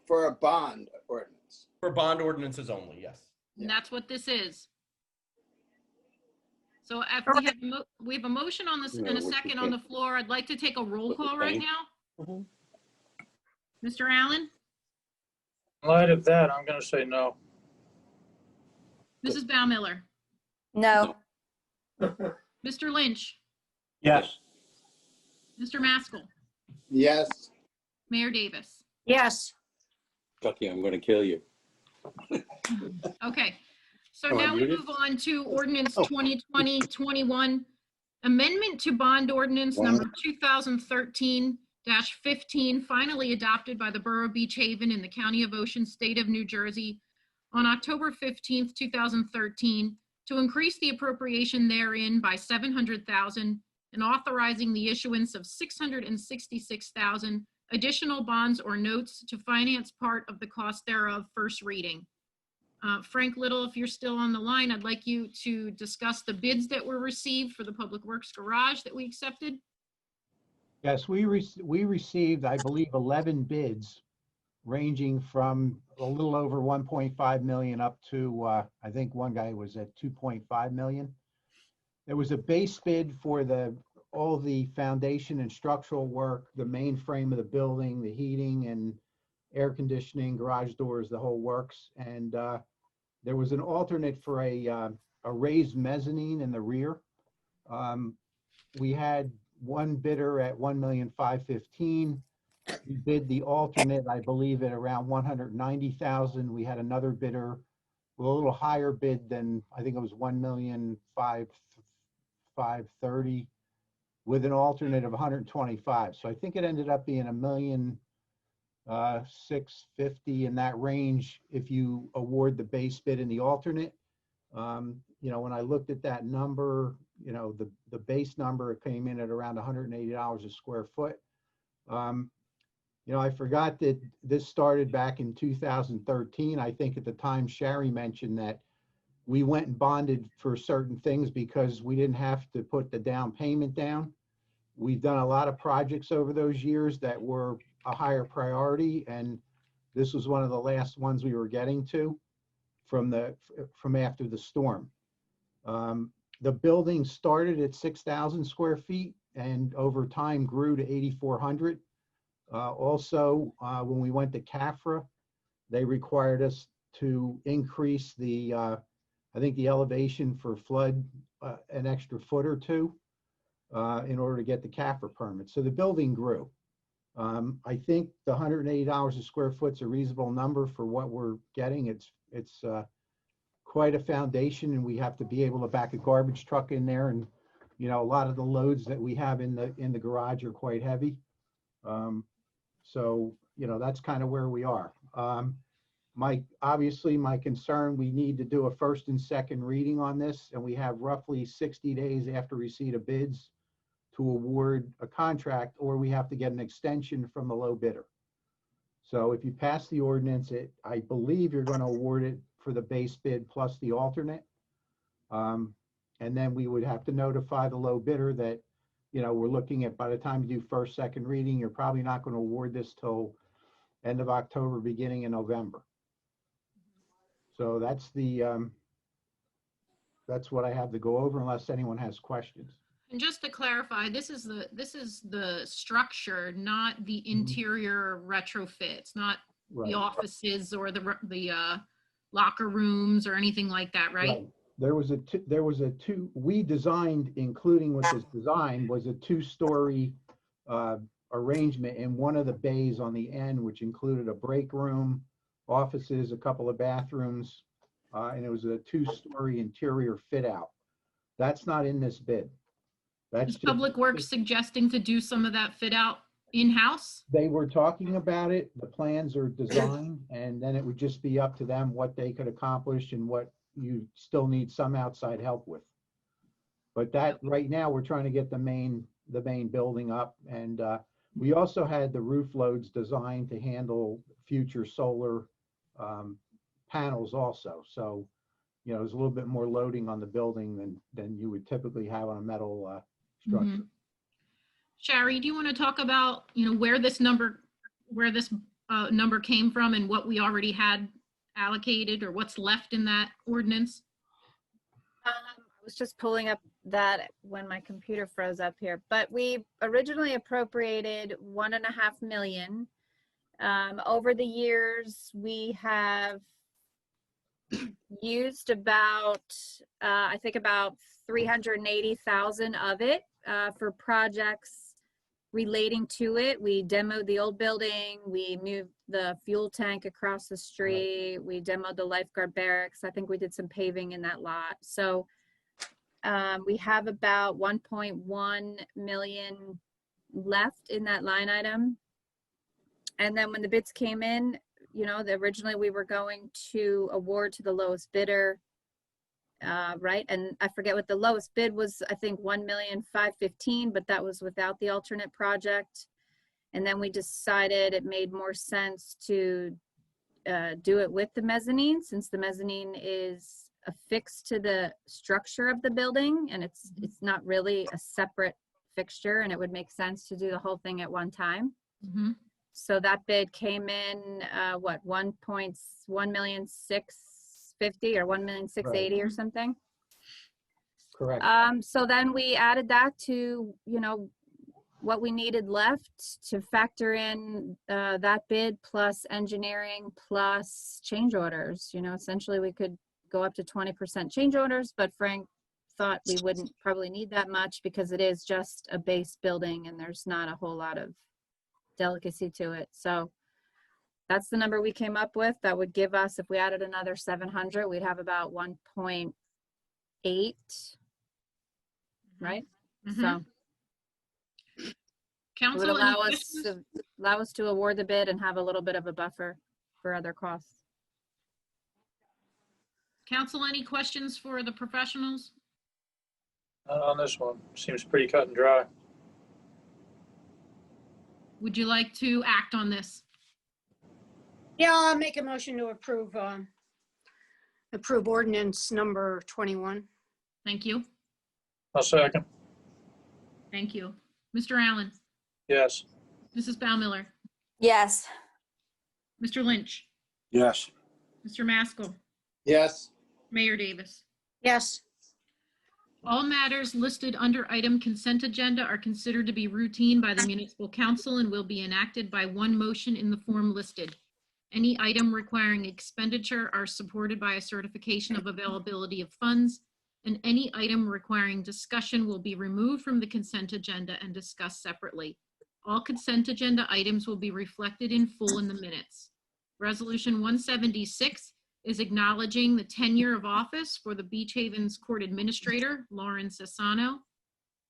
for a bond ordinance. For bond ordinances only, yes. and that's what this is. So if we have a motion on this and a second on the floor. I'd like to take a roll call right now. Mr. Allen? In light of that, I'm going to say no. Mrs. Baumiller, No. Mr. Lynch, Yes. Mr. Maskell, Yes. Mayor Davis. Yes. Chucky, I'm going to kill you. Okay, so Oh, now I we muted? move on to ordinance Oh. 2020-21, amendment to bond ordinance number 2013-15, finally adopted by the Borough of Beachhaven in the County of Ocean, State of New Jersey on October 15th, 2013, to increase the appropriation therein by $700,000 and authorizing the issuance of $666,000 additional bonds or notes to finance part of the cost thereof, first reading. Frank Little, if you're still on the line, I'd like you to discuss the bids that were received for the Public Works Garage that we accepted. Yes, we received, I believe, 11 bids ranging from a little over 1.5 million up to, I think one guy was at 2.5 million. There was a base bid for all the foundation and structural work, the main frame of the building, the heating and air conditioning, garage doors, the whole works. And there was an alternate for a raised mezzanine in the rear. We had one bidder at 1,515,000. We bid the alternate, I believe, at around 190,000. We had another bidder with a little higher bid than, I think it was 1,530,000 with an alternate of 125. So I think it ended up being 1,650,000 in that range if you award the base bid and the alternate. When I looked at that number, the base number, it came in at around $180 a square foot. I forgot that this started back in 2013. I think at the time Sherry mentioned that we went and bonded for certain things because we didn't have to put the down payment down. We've done a lot of projects over those years that were a higher priority, and this was one of the last ones we were getting to from after the storm. The building started at 6,000 square feet and over time grew to 8,400. Also, when we went to CAFRA, they required us to increase I think the elevation for flood an extra foot or two in order to get the CAFRA permit. So the building grew. I think the $180 a square foot is a reasonable number for what we're getting. It's quite a foundation, and we have to be able to back a garbage truck in there. And a lot of the loads that we have in the garage are quite heavy. So that's kind of where we are. Obviously my concern, we need to do a first and second reading on this, and we have roughly 60 days after receipt of bids to award a contract, or we have to get an extension from the low bidder. So if you pass the ordinance, I believe you're going to award it for the base bid plus the alternate. And then we would have to notify the low bidder that, we're looking at, by the time you do first, second reading, you're probably not going to award this till end of October, beginning of November. So that's what I have to go over unless anyone has questions. And just to clarify, this is the structure, not the interior retrofit. It's not the offices or the locker rooms or anything like that, right? We designed, including with this design, was a 2-story arrangement in one of the bays on the end, which included a break room, offices, a couple of bathrooms, and it was a 2-story interior fit out. That's not in this bid. Is Public Works suggesting to do some of that fit out in-house? They were talking about it. The plans are designed, and then it would just be up to them what they could accomplish and what you still need some outside help with. But that right now we're trying to get the main building up, and we also had the roof loads designed to handle future solar panels also. So there's a little bit more loading on the building than you would typically have on a metal structure. Mm-hmm. Shari, do you want to talk about where this number came from and what we already had allocated or what's left in that ordinance? I was just pulling up that when my computer froze up here, but we originally appropriated $1.5 million, Over the years, we have used about, I think about 380,000 of it for projects relating to it. We demoed the old building, we moved the fuel tank across the street, we demoed the lifeguard barracks. I think we did some paving in that lot. So we have about 1.1 million left in that line item. And then when the bids came in, you know, originally we were going to award to the lowest bidder, right? And I forget what the lowest bid was, I think 1,515,000, but that was without the alternate project. And then we decided it made more sense to do it with the mezzanine, since the mezzanine is affixed to the structure of the building, and it's not really a separate fixture, and it would make sense to do the whole thing at one time. Mhm. So that bid came in, what, 1,650,000 or 1,680,000 or something. Correct. So then we added that to, you know, what we needed left to factor in that bid plus engineering plus change orders. You know, essentially we could go up to 20% change orders, but Frank thought we wouldn't probably need that much because it is just a base building and there's not a whole lot of delicacy to it. So that's the number we came up with. That would give us, if we added another 700, we'd have about 1.8, right? Mhm. So it would Council, any allow us to award the bid and have a little bit of a buffer for other costs. Council, any questions for the professionals? Not on this one. Seems pretty cut and dry. Would you like to act on this? Yeah, I'll make a motion to approve ordinance number 21. Thank you. I'll second. Thank you. Mr. Allen, Yes. Mrs. Baumiller, Yes. Mr. Lynch, Yes. Mr. Maskell, Yes, Mayor Davis. Yes, All matters listed under item consent agenda are considered to be routine by the municipal council and will be enacted by one motion in the form listed. Any item requiring expenditure are supported by a certification of availability of funds, and any item requiring discussion will be removed from the consent agenda and discussed separately. All consent agenda items will be reflected in full in the minutes. Resolution 176 is acknowledging the tenure of office for the Beachhaven's Court Administrator, Lauren Sassano.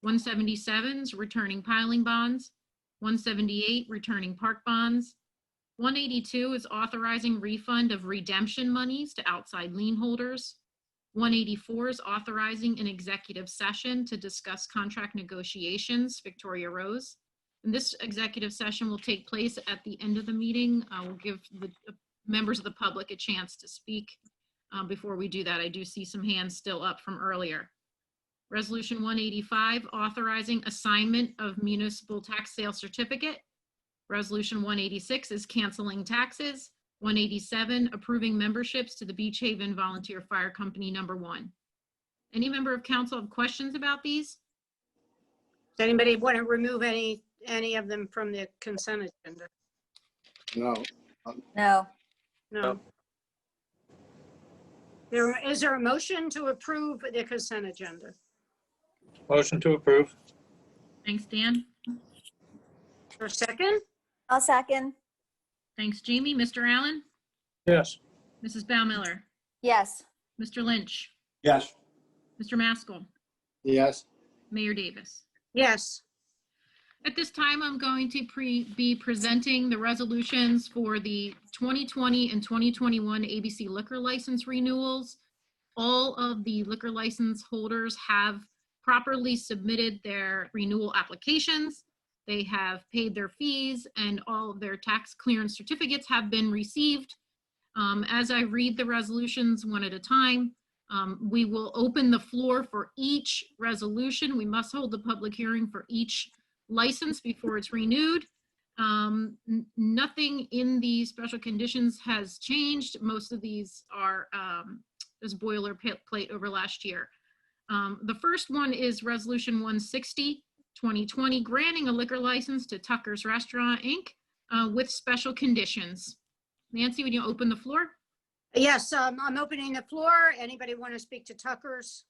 177 is returning piling bonds. 178, returning park bonds. 182 is authorizing refund of redemption monies to outside lien holders. 184 is authorizing an executive session to discuss contract negotiations, Victoria Rose. And this executive session will take place at the end of the meeting. We'll give the members of the public a chance to speak. Before we do that, I do see some hands still up from earlier. Resolution 185, authorizing assignment of municipal tax sale certificate. Resolution 186 is canceling taxes. 187, approving memberships to the Beachhaven Volunteer Fire Company number 1. Any member of council have questions about these? does anybody want to remove any of them from the consent agenda? no, No. No. Is there a motion to approve the consent agenda? Motion to approve. Thanks, Dan. For a second? I'll second. Thanks, Jamie. Mr. Allen? Yes. Mrs. Baumiller? Yes. Mr. Lynch? Yes. Mr. Maskell? yes, Mayor Davis? Yes. At this time, I'm going to be presenting the resolutions for the 2020 and 2021 ABC liquor license renewals. All of the liquor license holders have properly submitted their renewal applications. They have paid their fees and all of their tax clearance certificates have been received. As I read the resolutions one at a time, we will open the floor for each resolution. We must hold the public hearing for each license before it's renewed. Nothing in the special conditions has changed. Most of these are just boilerplate over last year. The first one is Resolution 160, 2020, granting a liquor license to Tucker's Restaurant, Inc., with special conditions. Nancy, would you open the floor? Yes, I'm opening the floor. Anybody want to speak to Tucker's?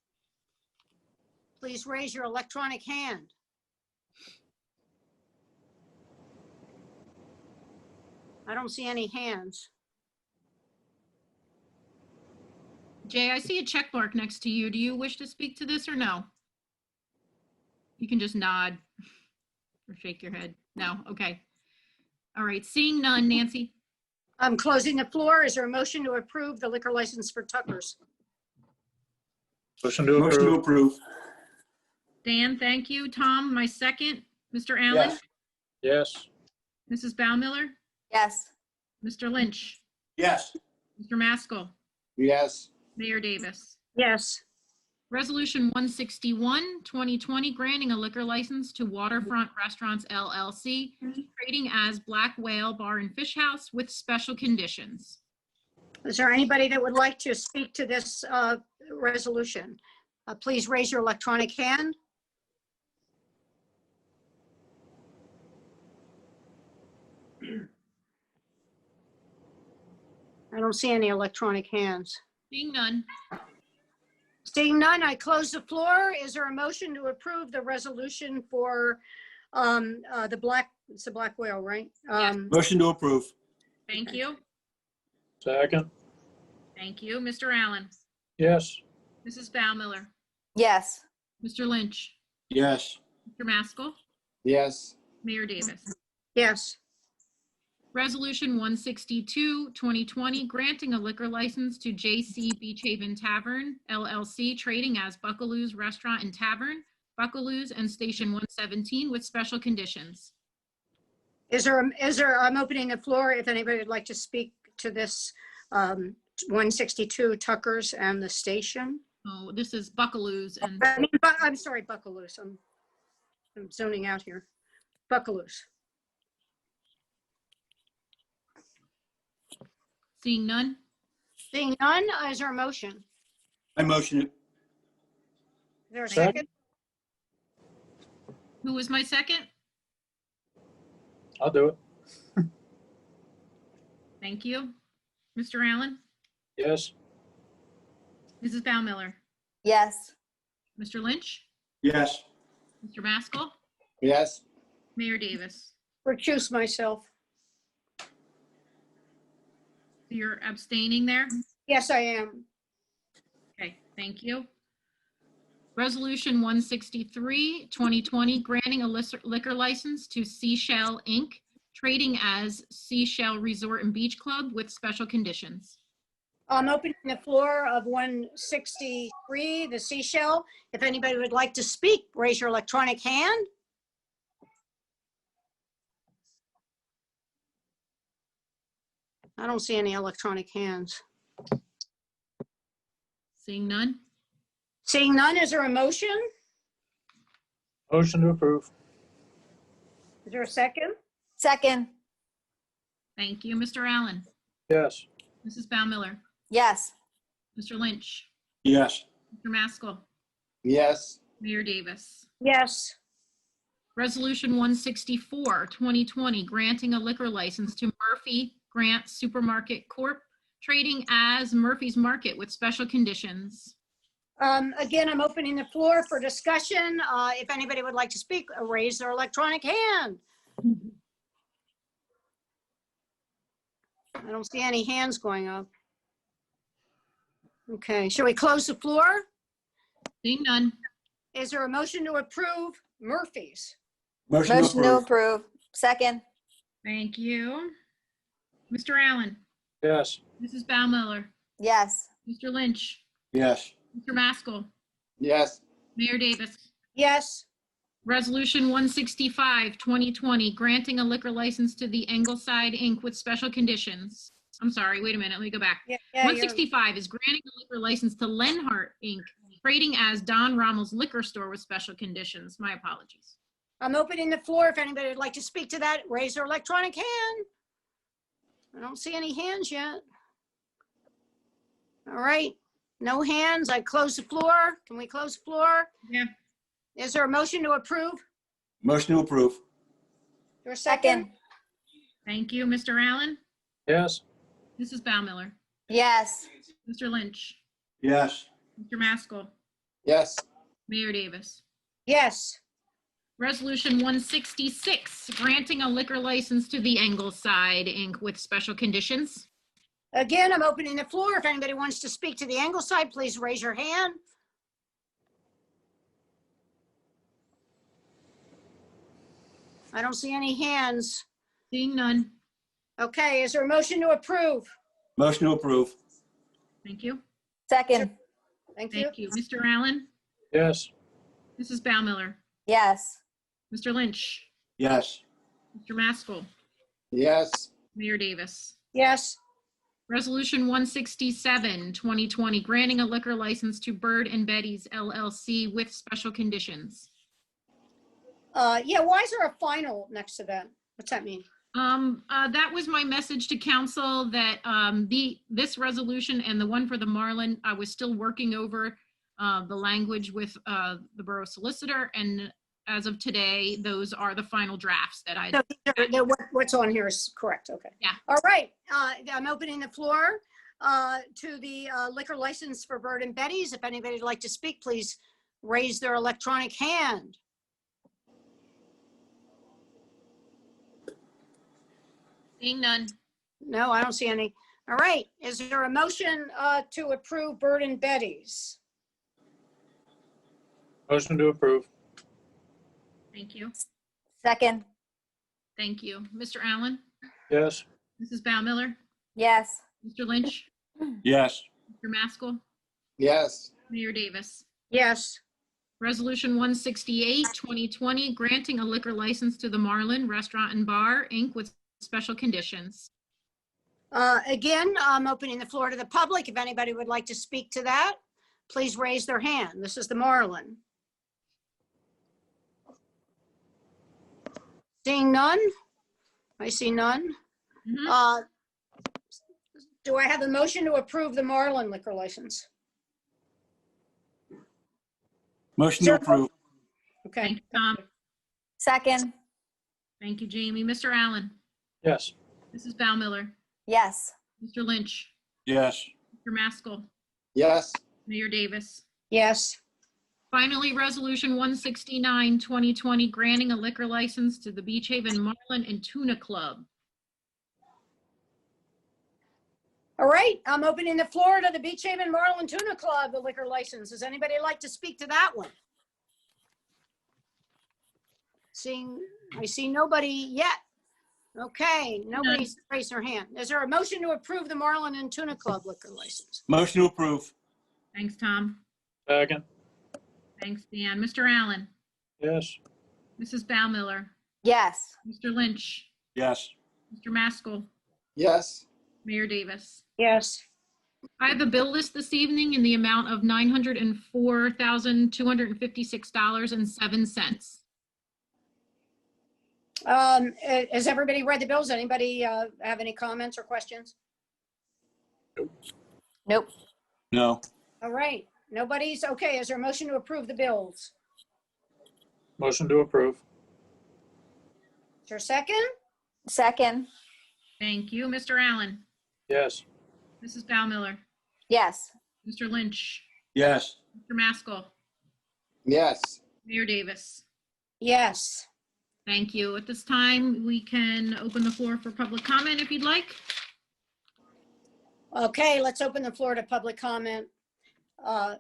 Please raise your electronic hand. I don't see any hands. Jay, I see a check mark next to you. Do you wish to speak to this or no? You can just nod or shake your head. No, okay. All right, seeing none, Nancy. I'm closing the floor. Is there a motion to approve the liquor license for Tucker's? Motion to Motion to approve. approve. Dan, thank you. Tom, my second. Mr. Allen? Yes. Yes. Mrs. Baumiller? Yes. Mr. Lynch? Yes. Mr. Maskell? Yes. Mayor Davis? Yes. Resolution 161, 2020, granting a liquor license to Waterfront Restaurants LLC, trading as Black Whale Bar and Fish House with special conditions. Is there anybody that would like to speak to this resolution? Please raise your electronic hand. I don't see any electronic hands. Seeing none. Seeing none, I close the floor. Is there a motion to approve the resolution for the Black, it's the Black Whale, right? Yes. Motion to approve. Thank you. Second. Thank you. Mr. Allen? Yes. Mrs. Baumiller? Yes. Mr. Lynch? Yes. Mr. Maskell? Yes. Mayor Davis? Yes. Resolution 162, 2020, granting a liquor license to J.C. Beachhaven Tavern, LLC, trading as Buckaloo's Restaurant and Tavern, Buckaloo's and Station 117 with special conditions. I'm opening the floor if anybody would like to speak to this 162 Tucker's and the station. Oh, this is Buckaloo's and I'm sorry, Buckaloo's. I'm zoning out here. Buckaloo's. seeing none. Seeing none, is there a motion? I motion it. Is there a Second. second? Who was my second? I'll do it. Thank you. Mr. Allen? Yes. Mrs. Baumiller? Yes. Mr. Lynch? Yes. Mr. Maskell? Yes. Mayor Davis? Recuse myself. You're abstaining there? Yes, I am. Okay, thank you. Resolution 163, 2020, granting a liquor license to Seashell Inc., trading as Seashell Resort and Beach Club with special conditions. I'm opening the floor of 163, the Seashell. If anybody would like to speak, raise your electronic hand. I don't see any electronic hands. Seeing none. Seeing none, is there a motion? Motion to approve. Is there a second? Second. Thank you. Mr. Allen? Yes. Mrs. Baumiller? Yes. Mr. Lynch? Yes. Mr. Maskell? Yes. Mayor Davis? Yes. Resolution 164, 2020, granting a liquor license to Murphy Grant Supermarket Corp., trading as Murphy's Market with special conditions. Again, I'm opening the floor for discussion. If anybody would like to speak, raise their electronic hand. I don't see any hands going up. Okay, shall we close the floor? Seeing none. Is there a motion to approve Murphy's? Motion Motion to approve. Second. Thank you. Mr. Allen? Yes. Mrs. Baumiller? Yes. Mr. Lynch? Yes. Mr. Maskell? Yes. Mayor Davis? Yes. Resolution 165, 2020, granting a liquor license to the Engleside Inc. with special conditions. I'm sorry, wait a minute, let me go back. Yeah, 165 is granting a liquor license to Lenhart Inc., trading as Don Rommel's Liquor Store with special conditions. My apologies. I'm opening the floor. If anybody would like to speak to that, raise their electronic hand. I don't see any hands yet. All right, no hands. I close the floor. Can we close the floor? Yeah. Is there a motion to approve? Motion to approve. Or a second? Thank you. Mr. Allen? Yes. Mrs. Baumiller? Yes. Mr. Lynch? Yes. Mr. Maskell? Yes. Mayor Davis? Yes. Resolution 166, granting a liquor license to the Ingleside Inc. with special conditions. Again, I'm opening the floor. If anybody wants to speak to the Ingleside, please raise your hand. I don't see any hands. Seeing none. Okay, is there a motion to approve? Motion to approve. Thank you. Second. Thank you. Thank you. Mr. Allen? Yes. Mrs. Baumiller? Yes. Mr. Lynch? Yes. Mr. Maskell? Yes. Mayor Davis? Yes. Resolution 167, 2020, granting a liquor license to Bird and Betty's LLC with special conditions. Yeah, why is there a final next to that? What's that mean? That was my message to council that this resolution and the one for the Marlin, I was still working over the language with the borough solicitor, and as of today, those are the final drafts that I. So what's on here is correct. Okay. Yeah. All right. I'm opening the floor to the liquor license for Bird and Betty's. If anybody would like to speak, please raise their electronic hand. Seeing none. No, I don't see any. All right. Is there a motion to approve Bird and Betty's? Motion to approve. Thank you. Second. Thank you. Mr. Allen? Yes. Mrs. Baumiller? Yes. Mr. Lynch? Yes. Mr. Maskell? Yes. Mayor Davis? Yes. Resolution 168, 2020, granting a liquor license to the Marlin Restaurant and Bar, Inc. with special conditions. Again, I'm opening the floor to the public. If anybody would like to speak to that, please raise their hand. This is the Marlin. Seeing none? I see none. Mhm. Do I have a motion to approve the Marlin liquor license? Motion to approve. Okay. Thank you, Tom. Second. Thank you, Jamie. Mr. Allen? Yes. Mrs. Baumiller? Yes. Mr. Lynch? Yes. Mr. Maskell? Yes. Mayor Davis? Yes. Finally, Resolution 169, 2020, granting a liquor license to the Beachhaven Marlin and Tuna Club. All right, I'm opening the floor to the Beachhaven Marlin Tuna Club, the liquor license. Does anybody like to speak to that one? I see nobody yet. Okay, nobody's raised their hand. Is there a motion to approve the Marlin and Tuna Club liquor license? Motion to approve. Thanks, Tom. Second. Thanks, Dan. Mr. Allen? Yes. Mrs. Baumiller? Yes. Mr. Lynch? Yes. Mr. Maskell? Yes. Mayor Davis? Yes. I have a bill list this evening in the amount of $904,256.07. Has everybody read the bills? Anybody have any comments or questions? Nope. No. All right, nobody's, okay, is there a motion to approve the bills? Motion to approve. Is there a second? Second. Thank you. Mr. Allen? Yes. Mrs. Baumiller? Yes. Mr. Lynch? Yes. Mr. Maskell? Yes. Mayor Davis? Yes. Thank you. At this time, we can open the floor for public comment if you'd like. Okay, let's open the floor to public comment.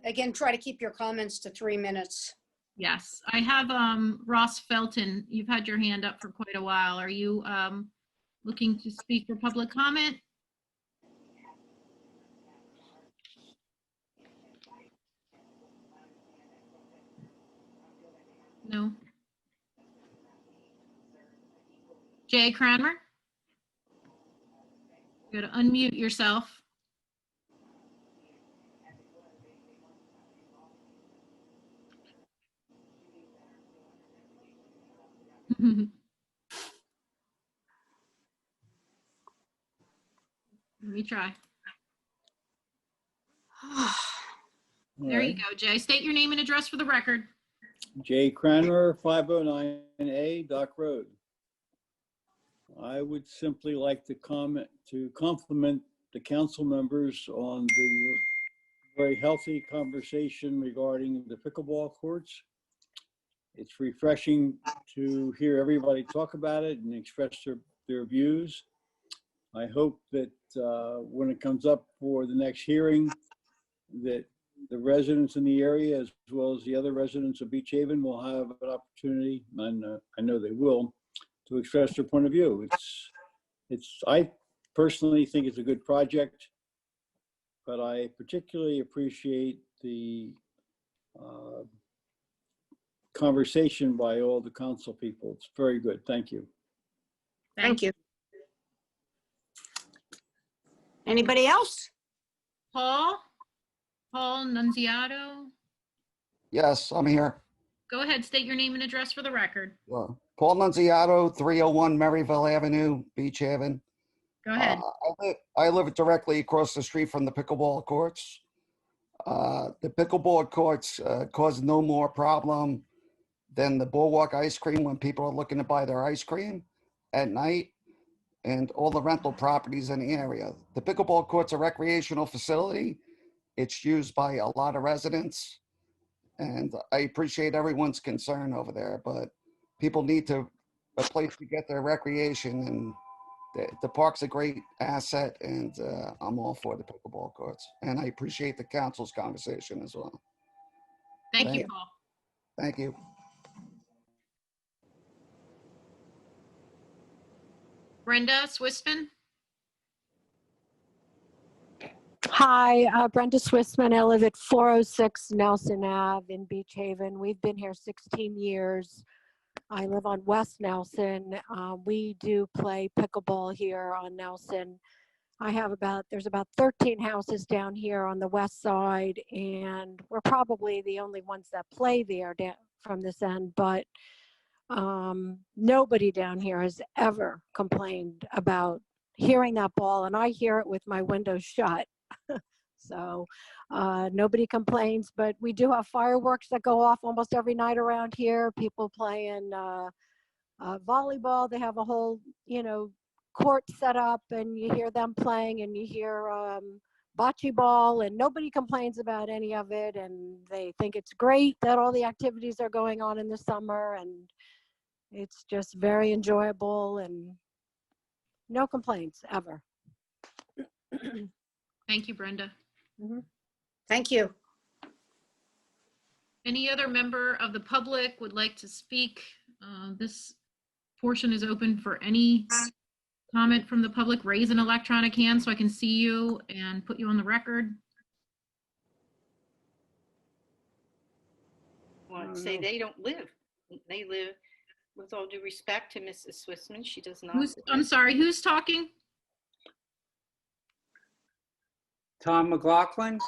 Again, try to keep your comments to 3 minutes. Yes, I have Ross Felton. You've had your hand up for quite a while. Are you looking to speak for public comment? No. Jay Cranmer? You gotta unmute yourself. Let me try. There you go, Jay. State your name and address for the record. Jay Cranmer, 509A Dock Road. I would simply like to compliment the council members on the very healthy conversation regarding the pickleball courts. It's refreshing to hear everybody talk about it and express their views. I hope that when it comes up for the next hearing, that the residents in the area, as well as the other residents of Beachhaven, will have an opportunity, and I know they will, to express their point of view. I personally think it's a good project, but I particularly appreciate the conversation by all the council people. It's very good. Thank you. Thank you. Anybody else? Paul Nunziato. Yes, I'm here. Go ahead, state your name and address for the record. Paul Nunziato, 301 Maryville Avenue, Beachhaven. Go ahead. I live directly across the street from the pickleball courts. The pickleball courts cause no more problem than the Boardwalk ice cream when people are looking to buy their ice cream at night, and all the rental properties in the area. The pickleball court's a recreational facility. It's used by a lot of residents, and I appreciate everyone's concern over there, but people need a place to get their recreation, and the park's a great asset, and I'm all for the pickleball courts. And I appreciate the council's conversation as well. Thank you, Paul. Thank you. Brenda Swissman. Hi, Brenda Swissman. I live at 406 Nelson Ave in Beachhaven. We've been here 16 years. I live on West Nelson. We do play pickleball here on Nelson. There's about 13 houses down here on the west side, and we're probably the only ones that play there from this end, but nobody down here has ever complained about hearing that ball, and I hear it with my windows shut. So nobody complains, but we do have fireworks that go off almost every night around here. People playing volleyball. They have a whole, court set up, and you hear them playing, and you hear bocce ball, and nobody complains about any of it. And they think it's great that all the activities are going on in the summer, and it's just very enjoyable, and no complaints ever. Thank you, Brenda. Mm-hmm. Thank you. Any other member of the public would like to speak? This portion is open for any comment from the public. Raise an electronic hand so I can see you and put you on the record. Well, say they don't live. They live, with all due respect to Mrs. Swissman, she does not. I'm sorry, who's talking? Tom McLaughlin.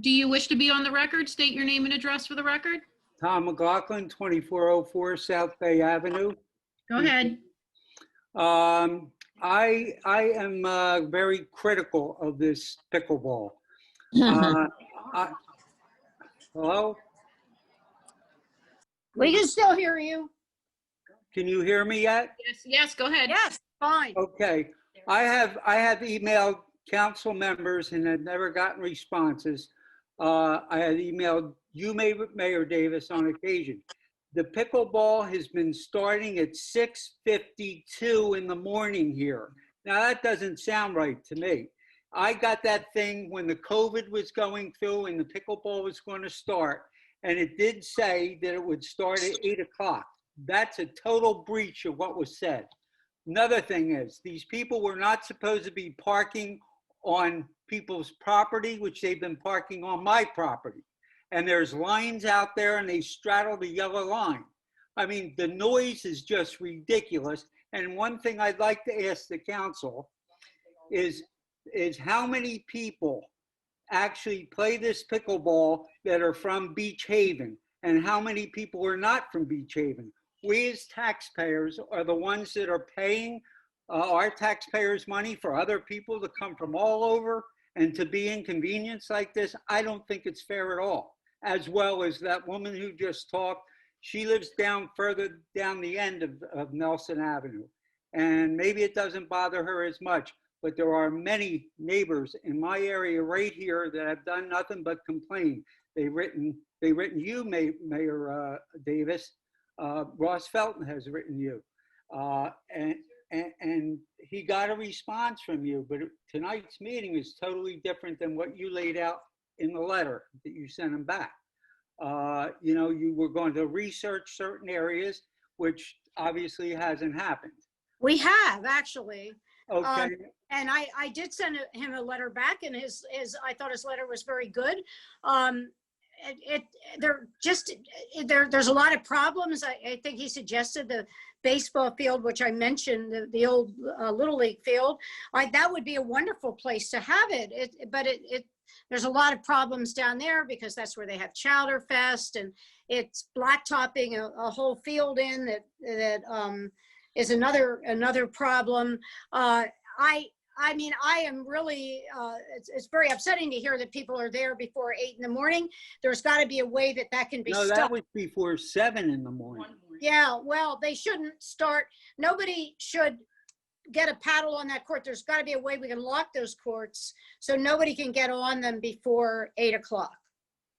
Do you wish to be on the record? State your name and address for the record. Tom McLaughlin, 2404 South Bay Avenue. Go ahead. I am very critical of this pickleball. Hello? We can still hear you. Can you hear me yet? Yes, go ahead. Yes, fine. Okay. I have emailed council members and have never gotten responses. I had emailed you, Mayor Davis, on occasion. The pickleball has been starting at 6:52 in the morning here. Now that doesn't sound right to me. I got that thing when the COVID was going through and the pickleball was going to start, and it did say that it would start at 8 o'clock. That's a total breach of what was said. Another thing is, these people were not supposed to be parking on people's property, which they've been parking on my property. And there's lines out there and they straddle the yellow line. I mean, the noise is just ridiculous. And one thing I'd like to ask the council is how many people actually play this pickleball that are from Beachhaven, and how many people are not from Beachhaven? We as taxpayers are the ones that are paying our taxpayers' money for other people to come from all over and to be inconvenienced like this. I don't think it's fair at all. As well as that woman who just talked, she lives further down the end of Nelson Avenue. And maybe it doesn't bother her as much, but there are many neighbors in my area right here that have done nothing but complain. They've written you, Mayor Davis. Ross Felton has written you. And he got a response from you, but tonight's meeting is totally different than what you laid out in the letter that you sent him back. You know, you were going to research certain areas, which obviously hasn't happened. We have actually. Okay. And I did send him a letter back, and I thought his letter was very good. There's a lot of problems. I think he suggested the baseball field, which I mentioned, the old Little League field. That would be a wonderful place to have it. But there's a lot of problems down there because that's where they have Chowder Fest, and it's blacktopping a whole field in that is another problem. I mean, I am really, it's very upsetting to hear that people are there before 8 in the morning. There's got to be a way that can be stopped. No, that was before 7 in the morning. Yeah, well, they shouldn't start. Nobody should get a paddle on that court. There's got to be a way we can lock those courts so nobody can get on them before 8 o'clock.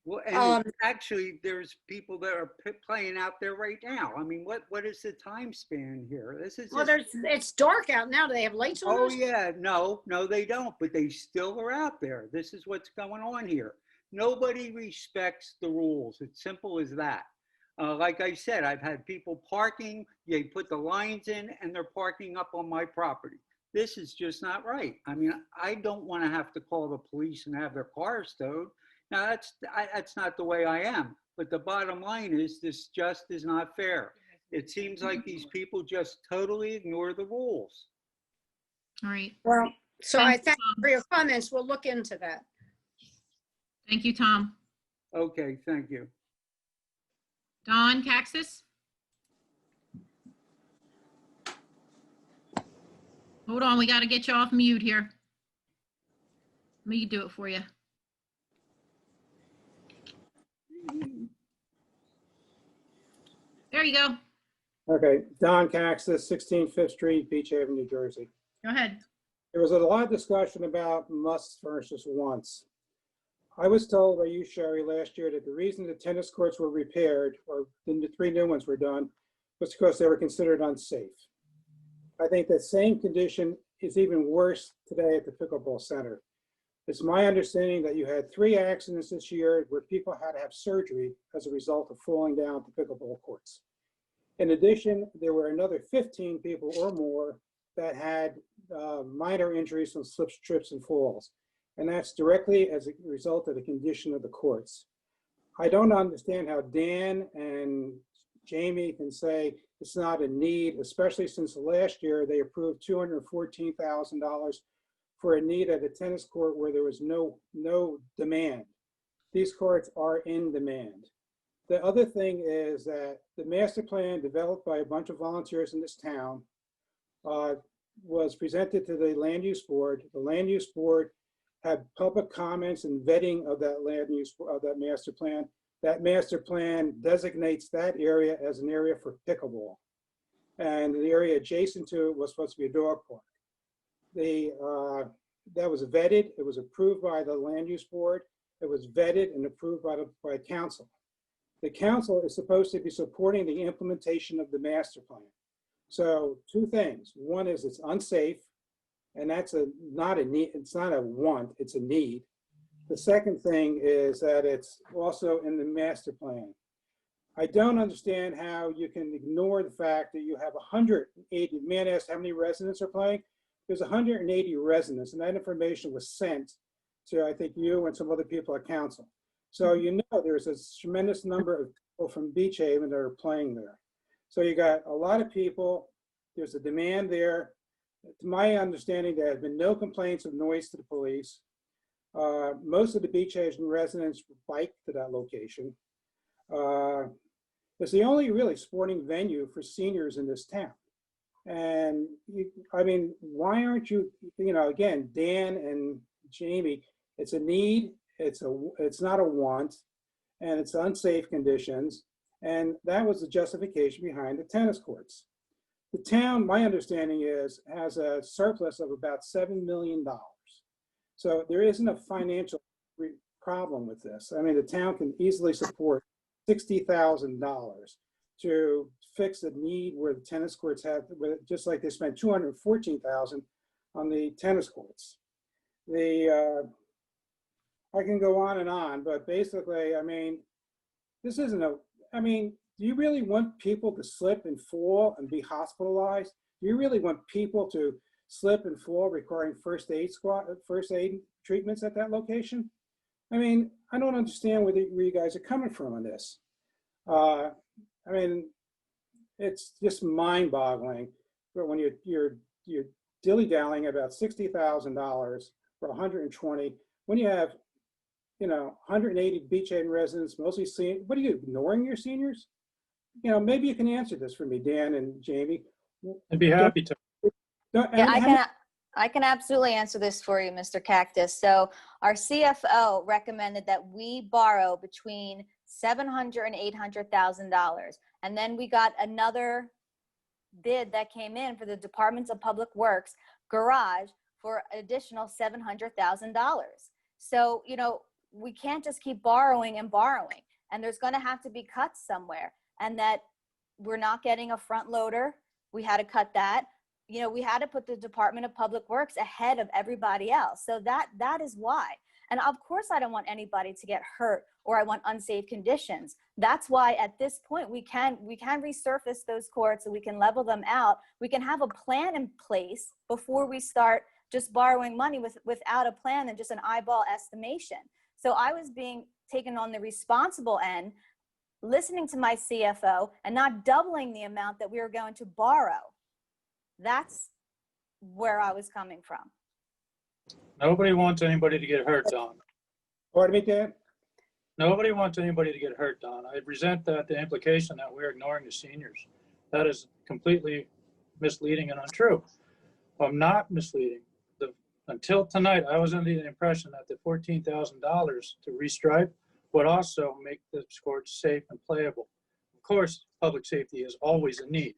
Well, and actually, there's people that are playing out there right now. I mean, what is the time span here? This is it's dark out now. Do they have lights on? Oh yeah, no, they don't. But they still are out there. This is what's going on here. Nobody respects the rules. It's simple as that. Like I said, I've had people parking. They put the lines in, and they're parking up on my property. This is just not right. I mean, I don't want to have to call the police and have their cars towed. Now, that's not the way I am. But the bottom line is this just is not fair. It seems like these people just totally ignore the rules. All right. Well, so I thank you for your comments. We'll look into that. Thank you, Tom. Okay, thank you. Don Caxis? Hold on, we got to get you off mute here. Let me do it for you. There you go. Okay, Don Caxis, 16 Fifth Street, Beachhaven, New Jersey. Go ahead. There was a lot of discussion about musts versus wants. I was told by you, Sherry, last year that the reason the tennis courts were repaired, or the 3 new ones were done, was because they were considered unsafe. I think that same condition is even worse today at the Pickleball Center. It's my understanding that you had 3 accidents this year where people had to have surgery as a result of falling down the pickleball courts. In addition, there were another 15 people or more that had minor injuries from slips, trips, and falls. And that's directly as a result of the condition of the courts. I don't understand how Dan and Jamie can say it's not a need, especially since last year they approved $214,000 for a need at a tennis court where there was no demand. These courts are in demand. The other thing is that the master plan developed by a bunch of volunteers in this town was presented to the land use board. The land use board had public comments and vetting of that land use, of that master plan. That master plan designates that area as an area for pickleball. And the area adjacent to it was supposed to be a dog park. That was vetted. It was approved by the land use board. It was vetted and approved by council. The council is supposed to be supporting the implementation of the master plan. So 2 things. One is it's unsafe, and that's not a need. It's not a want. It's a need. The second thing is that it's also in the master plan. I don't understand how you can ignore the fact that you have 180. Man asked how many residents are playing. There's 180 residents, and that information was sent to, I think, you and some other people at council. So you know there's a tremendous number of people from Beachhaven that are playing there. So you got a lot of people. There's a demand there. To my understanding, there have been no complaints of noise to the police. Most of the Beachhaven residents bike to that location. It's the only really sporting venue for seniors in this town. And I mean, why aren't you, again, Dan and Jamie, it's a need, it's not a want, and it's unsafe conditions. And that was the justification behind the tennis courts. The town, my understanding is, has a surplus of about $7 million. So there isn't a financial problem with this. I mean, the town can easily support $60,000 to fix the need where the tennis courts have, just like they spent $214,000 on the tennis courts. I can go on and on, but basically, I mean, this isn't I mean, do you really want people to slip and fall and be hospitalized? Do you really want people to slip and fall requiring first aid treatments at that location? I mean, I don't understand where you guys are coming from on this. I mean, it's just mind-boggling. But when you're dilly-dallying about $60,000 for 120, when you have 180 Beachhaven residents, mostly seniors, what are you ignoring your seniors? Maybe you can answer this for me, Dan and Jamie. I'd be happy to. Yeah, I can absolutely answer this for you, Mr. Cactus. So our CFO recommended that we borrow between $700,000 and $800,000. And then we got another bid that came in for the Departments of Public Works garage for an additional $700,000. So, we can't just keep borrowing and borrowing, and there's going to have to be cuts somewhere. And that we're not getting a front loader. We had to cut that. We had to put the Department of Public Works ahead of everybody else. So that is why. And of course, I don't want anybody to get hurt, or I want unsafe conditions. That's why at this point we can resurface those courts, and we can level them out. We can have a plan in place before we start just borrowing money without a plan and just an eyeball estimation. So I was being taken on the responsible end, listening to my CFO and not doubling the amount that we were going to borrow. That's where I was coming from. Nobody wants anybody to get hurt, Don. Pardon me, Dan? Nobody wants anybody to get hurt, Don. I resent the implication that we're ignoring the seniors. That is completely misleading and untrue. I'm not misleading. Until tonight, I was under the impression that the $14,000 to restripe would also make the courts safe and playable. Of course, public safety is always a need.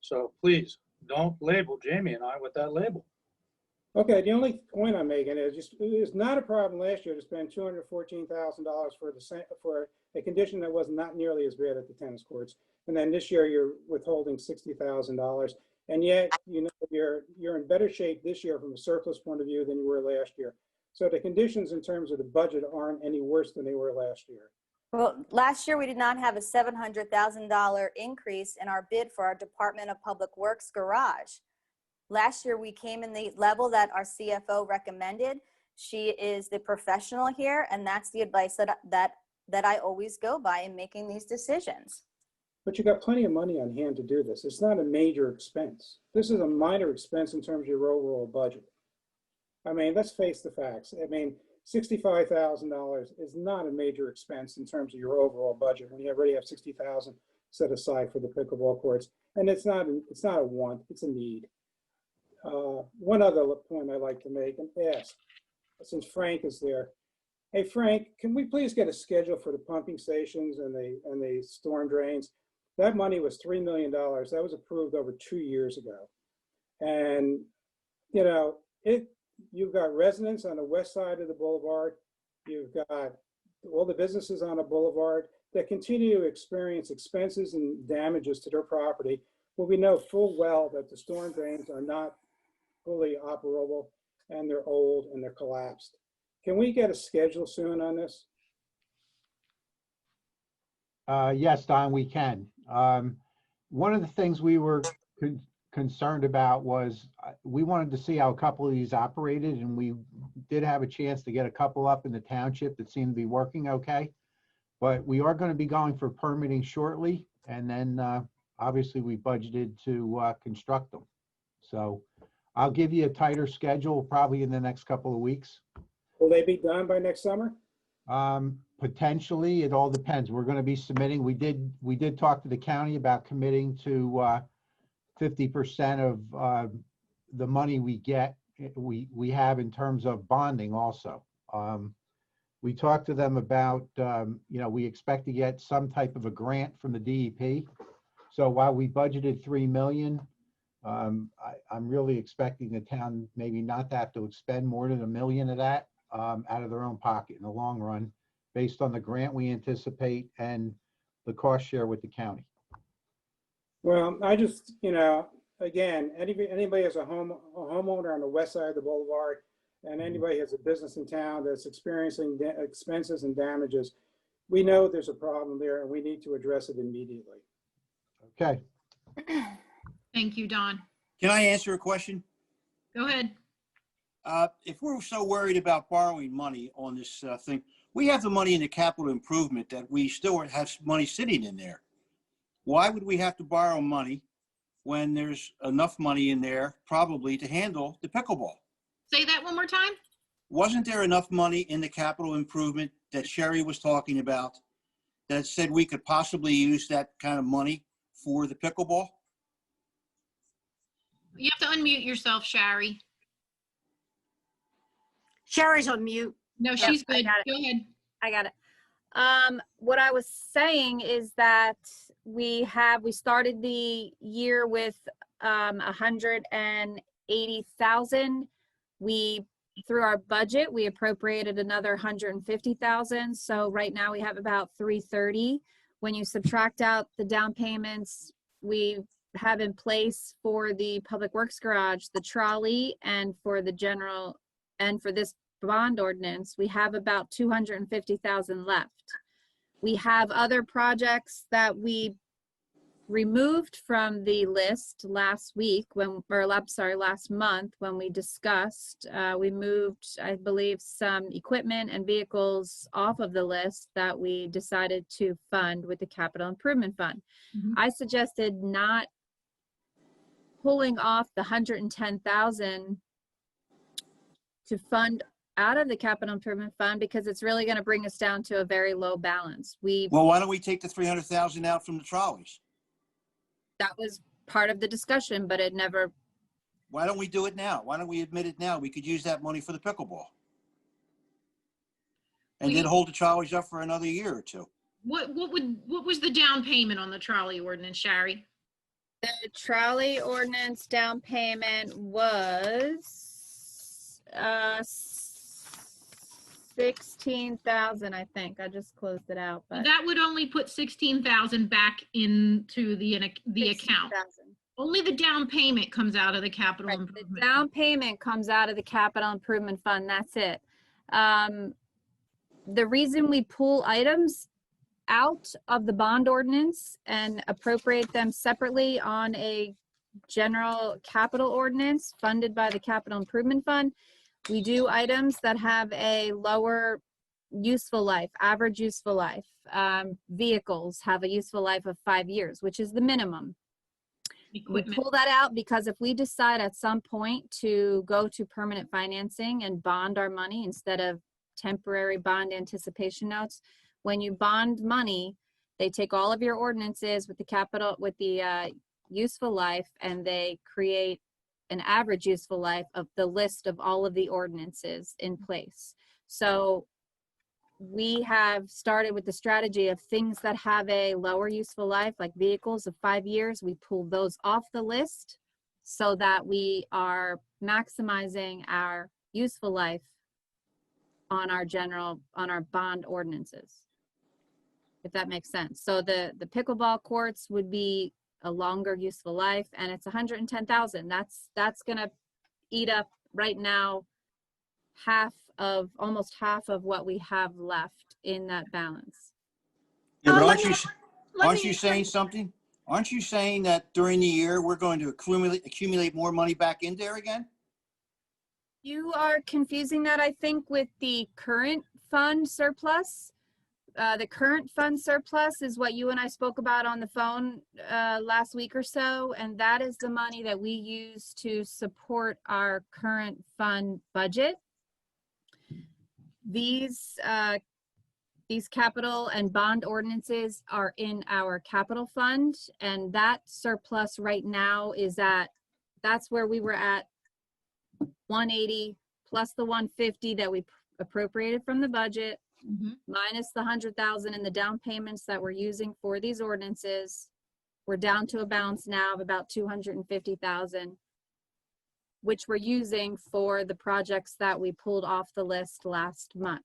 So please don't label Jamie and I with that label. Okay, the only point I'm making is it was not a problem last year to spend $214,000 for a condition that was not nearly as bad at the tennis courts. And then this year you're withholding $60,000. And yet, you're in better shape this year from a surplus point of view than you were last year. So the conditions in terms of the budget aren't any worse than they were last year. Well, last year we did not have a $700,000 increase in our bid for our Department of Public Works garage. Last year we came in the level that our CFO recommended. She is the professional here, and that's the advice that I always go by in making these decisions. But you got plenty of money on hand to do this. It's not a major expense. This is a minor expense in terms of your overall budget. I mean, let's face the facts. I mean, $65,000 is not a major expense in terms of your overall budget when you already have $60,000 set aside for the pickleball courts. And it's not a want, it's a need. One other point I'd like to make and ask, since Frank is there. Hey, Frank, can we please get a schedule for the pumping stations and the storm drains? That money was $3 million. That was approved over 2 years ago. And, you've got residents on the west side of the boulevard. You've got all the businesses on the boulevard that continue to experience expenses and damages to their property. Well, we know full well that the storm drains are not fully operable, and they're old and they're collapsed. Can we get a schedule soon on this? Yes, Don, we can. One of the things we were concerned about was we wanted to see how a couple of these operated, and we did have a chance to get a couple up in the township that seemed to be working okay. But we are going to be going for permitting shortly, and then obviously we budgeted to construct them. So I'll give you a tighter schedule probably in the next couple of weeks. Will they be done by next summer? Potentially, it all depends. We're going to be submitting. We did talk to the county about committing to 50% of the money we get. We have in terms of bonding also. We talked to them about we expect to get some type of a grant from the DEP. So while we budgeted 3 million, I'm really expecting the town maybe not to have to expend more than 1 million of that out of their own pocket in the long run, based on the grant we anticipate and the cost share with the county. Well, I just, again, anybody has a homeowner on the west side of the boulevard, and anybody has a business in town that's experiencing expenses and damages, we know there's a problem there and we need to address it immediately. Okay. Thank you, Don. Can I answer a question? Go ahead. If we're so worried about borrowing money on this thing, we have the money in the capital improvement that we still have money sitting in there. Why would we have to borrow money when there's enough money in there probably to handle the pickleball? Say that one more time. Wasn't there enough money in the capital improvement that Sherry was talking about that said we could possibly use that kind of money for the pickleball? You have to unmute yourself, Shari. Sherry's on mute. No, she's I good. got it. Go ahead. I got it. What I was saying is that we started the year with 180,000. Through our budget, we appropriated another 150,000. So right now we have about 330. When you subtract out the down payments we have in place for the public works garage, the trolley, and for the general, and for this bond ordinance, we have about 250,000 left. We have other projects that we removed from the list last month when we discussed. We moved, I believe, some equipment and vehicles off of the list that we decided to fund with the capital improvement fund. I suggested not pulling off the 110,000 to fund out of the capital improvement fund because it's really going to bring us down to a very low balance. Well, why don't we take the 300,000 out from the trolleys? That was part of the discussion, but it never. Why don't we do it now? Why don't we admit it now? We could use that money for the pickleball. And then hold the trolleys up for another year or two. What was the down payment on the trolley ordinance, Shari? The trolley ordinance down payment was 16,000, I think. I just closed it out, but That would only put 16,000 back into the account. Only the down payment comes out of the capital improvement. The down payment comes out of the capital improvement fund. That's it. The reason we pull items out of the bond ordinance and appropriate them separately on a general capital ordinance funded by the capital improvement fund, we do items that have a lower useful life, average useful life. Vehicles have a useful life of 5 years, which is the minimum. We pull that out because if we decide at some point to go to permanent financing and bond our money instead of temporary bond anticipation notes, when you bond money, they take all of your ordinances with the useful life, and they create an average useful life of the list of all of the ordinances in place. So we have started with the strategy of things that have a lower useful life, like vehicles of 5 years. We pull those off the list so that we are maximizing our useful life on our bond ordinances, if that makes sense. So the pickleball courts would be a longer useful life, and it's 110,000. That's gonna eat up right now almost half of what we have left in that balance. Yeah, but aren't you saying something? Aren't you saying that during the year we're going to accumulate more money back in there again? You are confusing that, I think, with the current fund surplus. The current fund surplus is what you and I spoke about on the phone last week or so, and that is the money that we use to support our current fund budget. These capital and bond ordinances are in our capital fund, and that surplus right now that's where we were at 180 plus the 150 that we appropriated from the budget, minus the 100,000 in the down payments that we're using for these ordinances. We're down to a balance now of about 250,000, which we're using for the projects that we pulled off the list last month.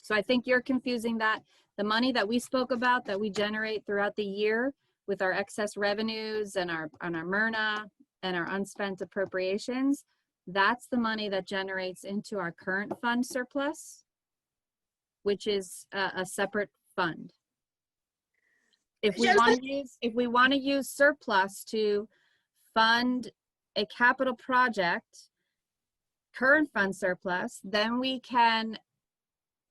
So I think you're confusing that. The money that we spoke about that we generate throughout the year with our excess revenues and our MRNA and our unspent appropriations, that's the money that generates into our current fund surplus, which is a separate fund. If we want to use surplus to fund a capital project, current fund surplus, then we can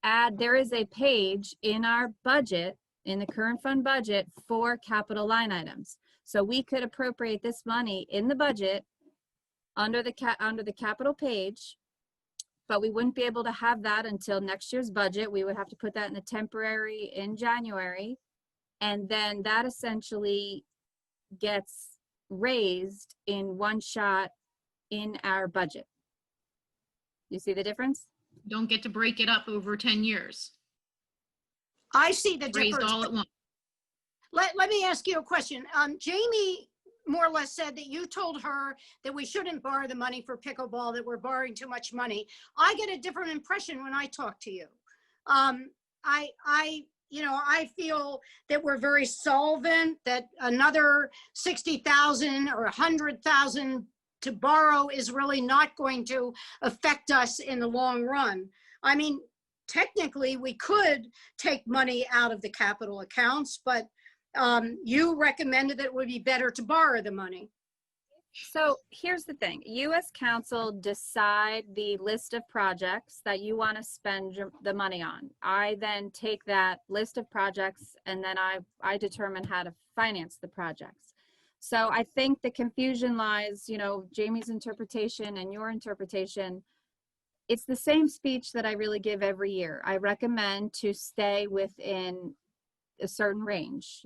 add, there is a page in our budget, in the current fund budget, for capital line items. So we could appropriate this money in the budget under the capital page, but we wouldn't be able to have that until next year's budget. We would have to put that in the temporary in January. And then that essentially gets raised in one shot in our budget. You see the difference? Don't get to break it up over 10 years. I see the Raised difference. all at once. Let me ask you a question. Jamie more or less said that you told her that we shouldn't borrow the money for pickleball, that we're borrowing too much money. I get a different impression when I talk to you. I feel that we're very solvent, that another 60,000 or 100,000 to borrow is really not going to affect us in the long run. I mean, technically we could take money out of the capital accounts, but you recommended that it would be better to borrow the money. So here's the thing. You as council decide the list of projects that you want to spend the money on. I then take that list of projects and then I determine how to finance the projects. So I think the confusion lies, Jamie's interpretation and your interpretation. It's the same speech that I really give every year. I recommend to stay within a certain range.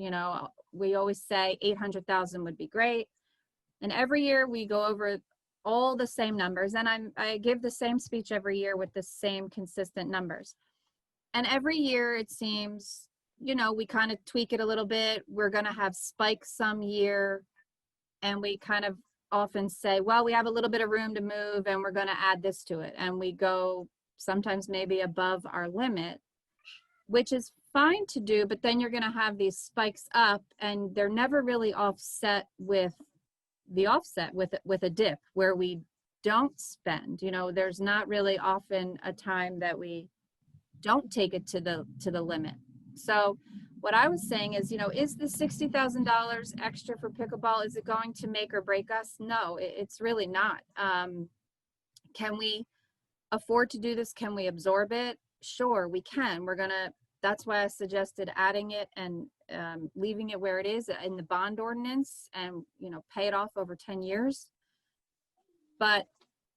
We always say 800,000 would be great. And every year we go over all the same numbers, and I give the same speech every year with the same consistent numbers. And every year it seems, we kind of tweak it a little bit. We're going to have spikes some year, and we kind of often say, well, we have a little bit of room to move and we're going to add this to it. And we go sometimes maybe above our limit, which is fine to do, but then you're going to have these spikes up and they're never really offset with a dip where we don't spend. There's not really often a time that we don't take it to the limit. So what I was saying is, is the $60,000 extra for pickleball, is it going to make or break us? No, it's really not. Can we afford to do this? Can we absorb it? Sure, we can. That's why I suggested adding it and leaving it where it is in the bond ordinance and, pay it off over 10 years. But,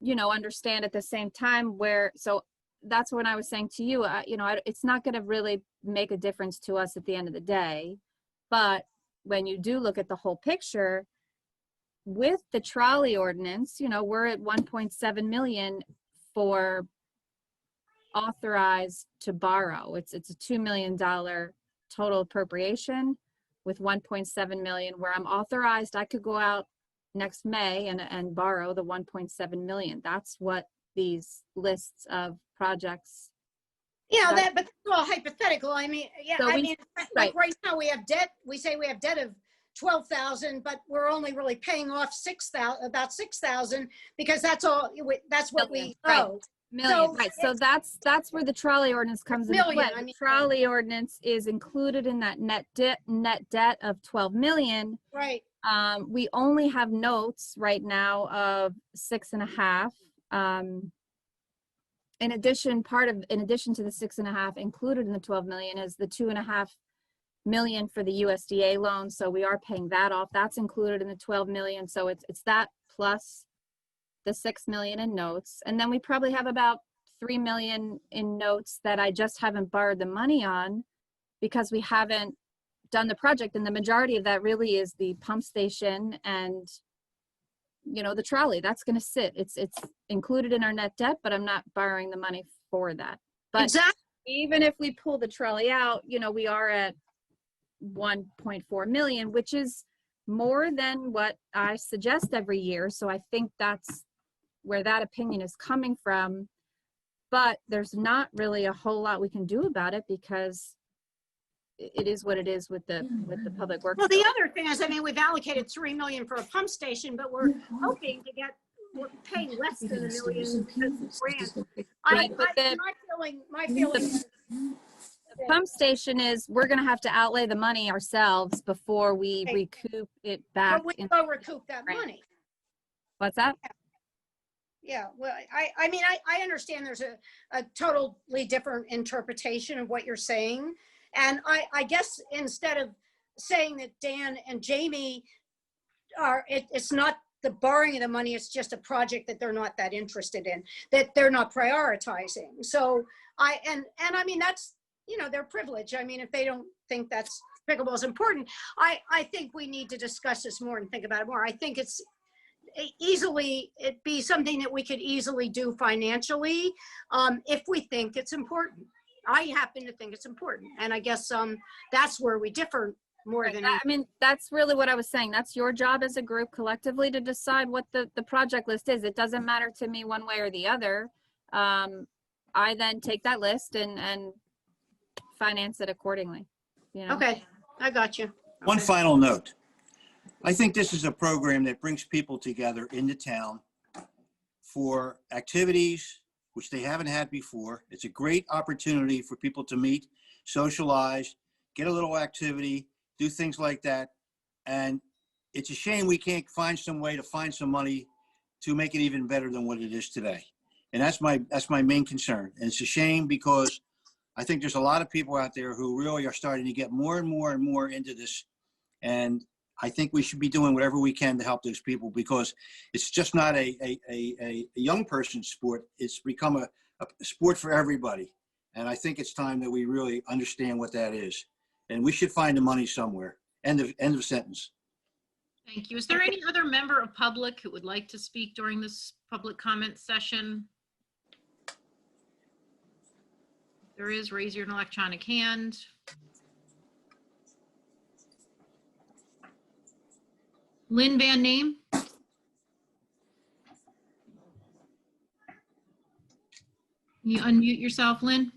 understand at the same time so that's when I was saying to you, it's not going to really make a difference to us at the end of the day. But when you do look at the whole picture with the trolley ordinance, we're at 1.7 million for authorized to borrow. It's a $2 million total appropriation with 1.7 million, where I'm authorized. I could go out next May and borrow the 1.7 million. That's what these lists of projects. Yeah, but that's all hypothetical. I mean, So like right now we have debt. We say we have debt of 12,000, but we're only really paying off about 6,000 because that's all. That's what we owe. Million, right? So that's where the trolley ordinance comes into play. The trolley ordinance is included in that net debt of 12 million. Right. We only have notes right now of 6.5. In addition to the 6.5 included in the 12 million is the 2.5 million for the USDA loan. So we are paying that off. That's included in the 12 million. So it's that plus the 6 million in notes. And then we probably have about 3 million in notes that I just haven't borrowed the money on because we haven't done the project. And the majority of that really is the pump station and, the trolley. That's going to sit. It's included in our net debt, but I'm not borrowing the money for that. But exactly. Even if we pull the trolley out, we are at 1.4 million, which is more than what I suggest every year. So I think that's where that opinion is coming from. But there's not really a whole lot we can do about it because it is what it is with the public works. Well, the other thing is, I mean, we've allocated 3 million for a pump station, but we're hoping to get, we're paying less than $1 million grant. Right, but My feeling is the pump station is, we're gonna have to outlay the money ourselves before we recoup it back. but we go recoup that money. What's that? Yeah, well, I mean, I understand there's a totally different interpretation of what you're saying. And I guess instead of saying that Dan and Jamie are, it's not the borrowing of the money, it's just a project that they're not that interested in, that they're not prioritizing. So I mean, that's, you know, their privilege. I mean, if they don't think that's pickleball is important, I think we need to discuss this more and think about it more. I think it'd be something that we could easily do financially if we think it's important. I happen to think it's important, and I guess that's where we differ more than. I mean, that's really what I was saying. That's your job as a group collectively to decide what the project list is. It doesn't matter to me one way or the other. I then take that list and finance it accordingly. You know? Okay, I got you. One final note. I think this is a program that brings people together in the town for activities which they haven't had before. It's a great opportunity for people to meet, socialize, get a little activity, do things like that. And it's a shame we can't find some way to find some money to make it even better than what it is today. And that's my main concern. And it's a shame because I think there's a lot of people out there who really are starting to get more and more and more into this. And I think we should be doing whatever we can to help those people because it's just not a young person's sport. It's become a sport for everybody. And I think it's time that we really understand what that is. And we should find the money somewhere. End of sentence. Thank you. Is there any other member of public who would like to speak during this public comment session? There is, raise your electronic hand. Lynn Van Name. You unmute yourself, Lynn.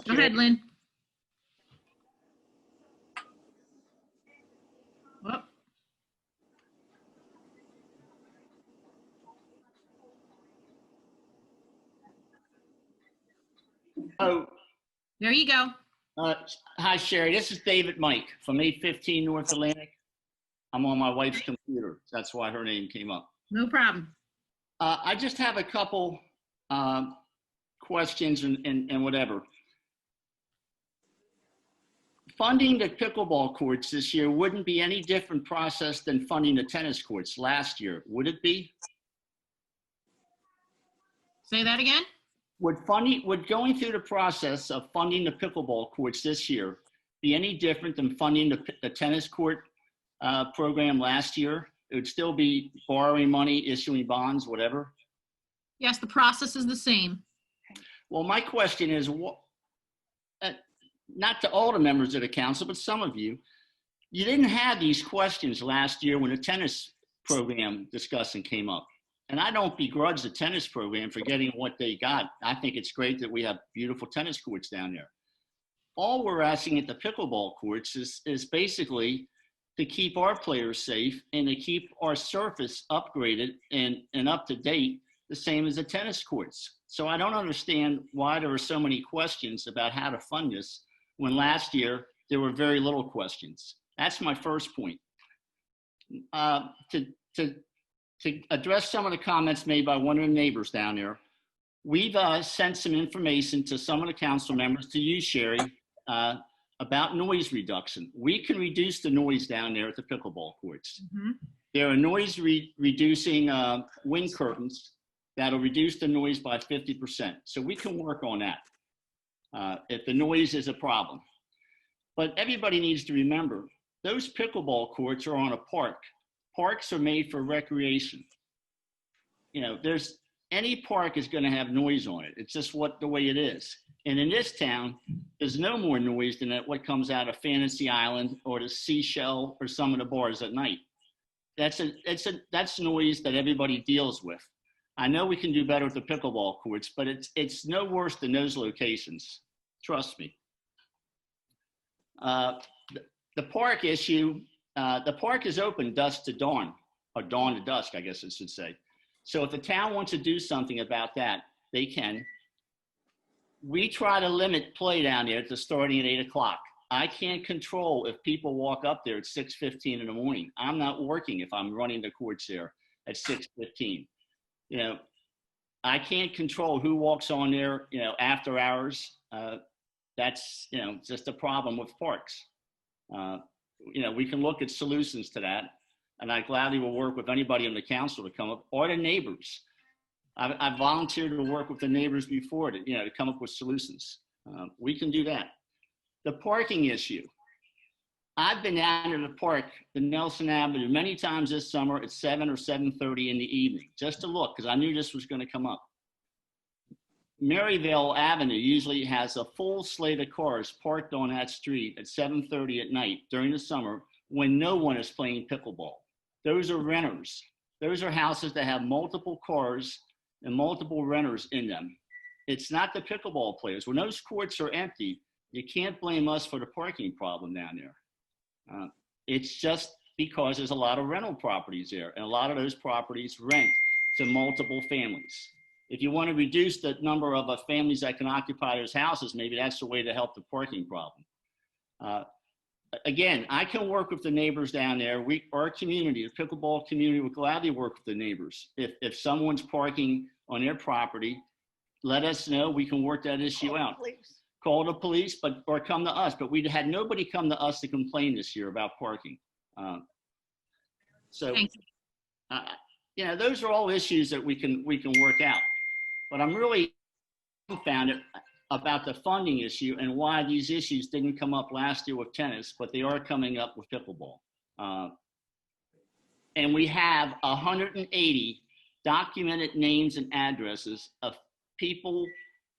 Go ahead, Lynn. Whoop. Oh, there you go. Hi, Sherry. This is David Mike from 815 North Atlantic. I'm on my wife's computer. That's why her name came up. No problem. I just have a couple questions and whatever. Funding the pickleball courts this year wouldn't be any different process than funding the tennis courts last year, would it be? Say that again? Would going through the process of funding the pickleball courts this year be any different than funding the tennis court program last year? It would still be borrowing money, issuing bonds, whatever? Yes, the process is the same. Well, my question is, not to all the members of the council, but some of you, you didn't have these questions last year when the tennis program discussion came up. And I don't begrudge the tennis program for getting what they got. I think it's great that we have beautiful tennis courts down there. All we're asking at the pickleball courts is basically to keep our players safe and to keep our surface upgraded and up to date, the same as the tennis courts. So I don't understand why there are so many questions about how to fund this when last year there were very little questions. That's my first point. To address some of the comments made by one of the neighbors down there, we've sent some information to some of the council members, to you, Sherry, about noise reduction. We can reduce the noise down there at the pickleball courts. Mm-hmm. There are noise reducing wind curtains that'll reduce the noise by 50%. So we can work on that if the noise is a problem. But everybody needs to remember, those pickleball courts are on a park. Parks are made for recreation. there's any park is going to have noise on it. It's just the way it is. And in this town, there's no more noise than what comes out of Fantasy Island or the Seashell or some of the bars at night. That's noise that everybody deals with. I know we can do better with the pickleball courts, but it's no worse than those locations. Trust me. The park issue, the park is open dusk to dawn, or dawn to dusk, I guess I should say. So if the town wants to do something about that, they can. We try to limit play down there to starting at 8 o'clock. I can't control if people walk up there at 6:15 in the morning. I'm not working if I'm running the courts there at 6:15. I can't control who walks on there, after hours. That's, just a problem with parks. We can look at solutions to that, and I gladly will work with anybody on the council to come up, or the neighbors. I've volunteered to work with the neighbors before to come up with solutions. We can do that. The parking issue. I've been down to the park, the Nelson Avenue, many times this summer at 7 or 7:30 in the evening, just to look, because I knew this was going to come up. Maryvale Avenue usually has a full slate of cars parked on that street at 7:30 at night during the summer when no one is playing pickleball. Those are renters. Those are houses that have multiple cars and multiple renters in them. It's not the pickleball players. When those courts are empty, you can't blame us for the parking problem down there. It's just because there's a lot of rental properties there, and a lot of those properties rent to multiple families. If you want to reduce the number of families that can occupy those houses, maybe that's the way to help the parking problem. Again, I can work with the neighbors down there. Our community, the pickleball community, will gladly work with the neighbors. If someone's parking on their property, let us know. We can work that issue out. Call the police, or come to us. But we had nobody come to us to complain this year about parking. Those are all issues that we can work out. But I'm really confounded about the funding issue and why these issues didn't come up last year with tennis, but they are coming up with pickleball. And we have 180 documented names and addresses of people,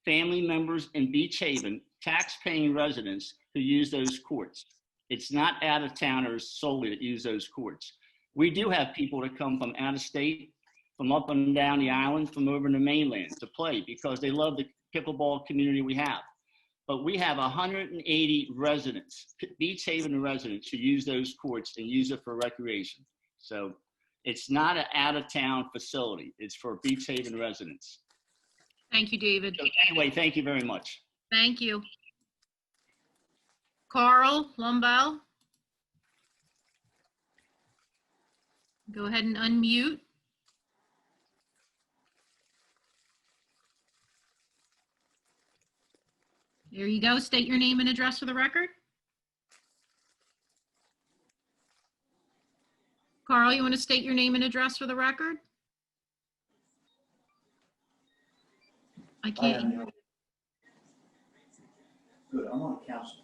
family members in Beachhaven, tax-paying residents who use those courts. It's not out-of-towners solely that use those courts. We do have people that come from out of state, from up and down the island, from over in the mainland to play because they love the pickleball community we have. But we have 180 residents, Beachhaven residents, who use those courts and use it for recreation. So it's not an out-of-town facility. It's for Beachhaven residents. Thank you, David. So anyway, thank you very much. Thank you. Carl Lumbau. Go ahead and unmute. There you go. State your name and address for the record. Carl, you want to state your name and address for the record? I can't hear you. Good, I'm on council.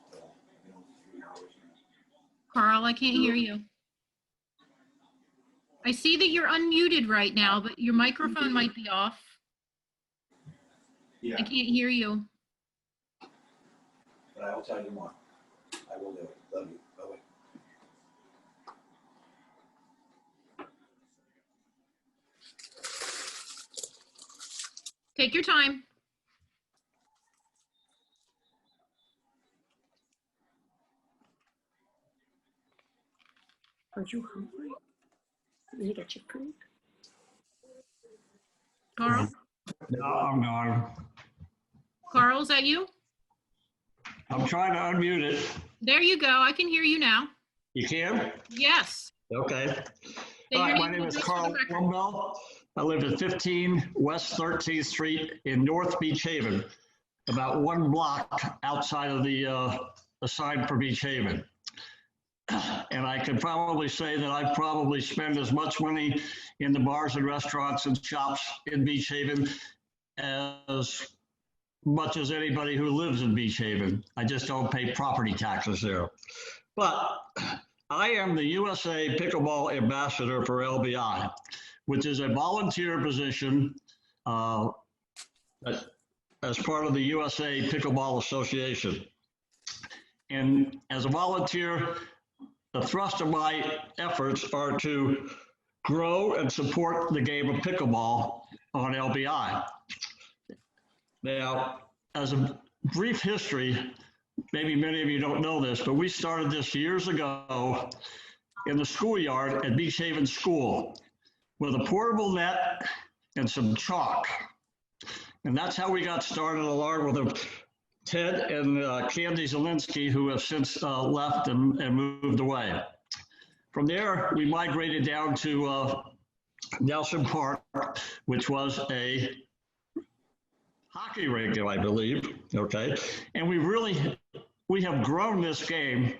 Carl, I can't hear you. I see that you're unmuted right now, but your microphone might be off. Yeah. I can't hear you. But I will tell you more. I will do it. Love you. Bye-bye. Take your time. Are you hungry? Did you get your food? Carl? No, I'm gone. Carl, is that you? I'm trying to unmute it. There you go. I can hear you now. You can? Yes. Okay. Say All your right, my name name and is address for Carl the record. Rumbell. I live at 15 West 13th Street in North Beachhaven, about 1 block outside of the sign for Beachhaven. And I can probably say that I probably spend as much money in the bars and restaurants and shops in Beachhaven as much as anybody who lives in Beachhaven. I just don't pay property taxes there. But I am the USA Pickleball Ambassador for LBI, which is a volunteer position as part of the USA Pickleball Association. And as a volunteer, the thrust of my efforts are to grow and support the game of pickleball on LBI. Now, as a brief history, maybe many of you don't know this, but we started this years ago in the schoolyard at Beachhaven School with a portable net and some chalk. And that's how we got started, along with Ted and Candy Zielinski, who have since left and moved away. From there, we migrated down to Nelson Park, which was a hockey rink, I believe, okay? And we have grown this game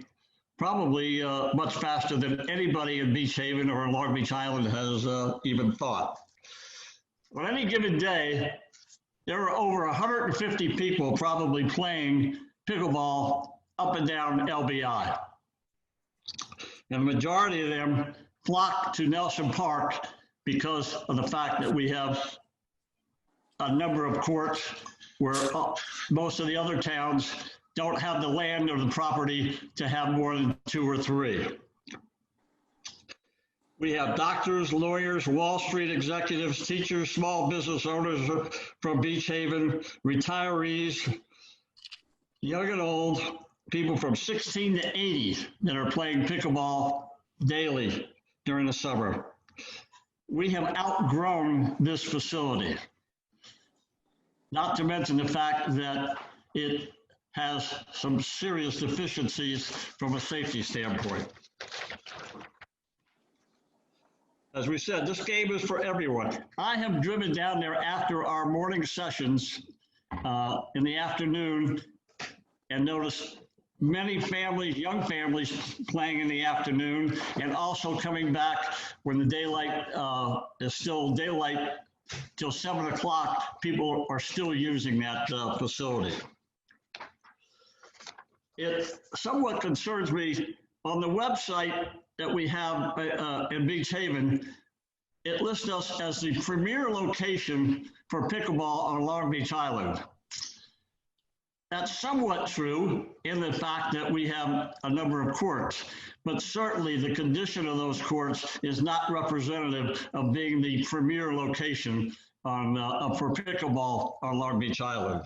probably much faster than anybody in Beachhaven or in Long Beach Island has even thought. On any given day, there are over 150 people probably playing pickleball up and down LBI. And the majority of them flock to Nelson Park because of the fact that we have a number of courts where most of the other towns don't have the land or the property to have more than 2 or 3. We have doctors, lawyers, Wall Street executives, teachers, small business owners from Beachhaven, retirees, young and old, people from 16 to 80 that are playing pickleball daily during the summer. We have outgrown this facility, not to mention the fact that it has some serious deficiencies from a safety standpoint. As we said, this game is for everyone. I have driven down there after our morning sessions in the afternoon and noticed many families, young families, playing in the afternoon, and also coming back when the daylight is still daylight till 7 o'clock. People are still using that facility. It somewhat concerns me on the website that we have in Beachhaven. It lists us as the premier location for pickleball on Long Beach Island. That's somewhat true in the fact that we have a number of courts, but certainly the condition of those courts is not representative of being the premier location for pickleball on Long Beach Island.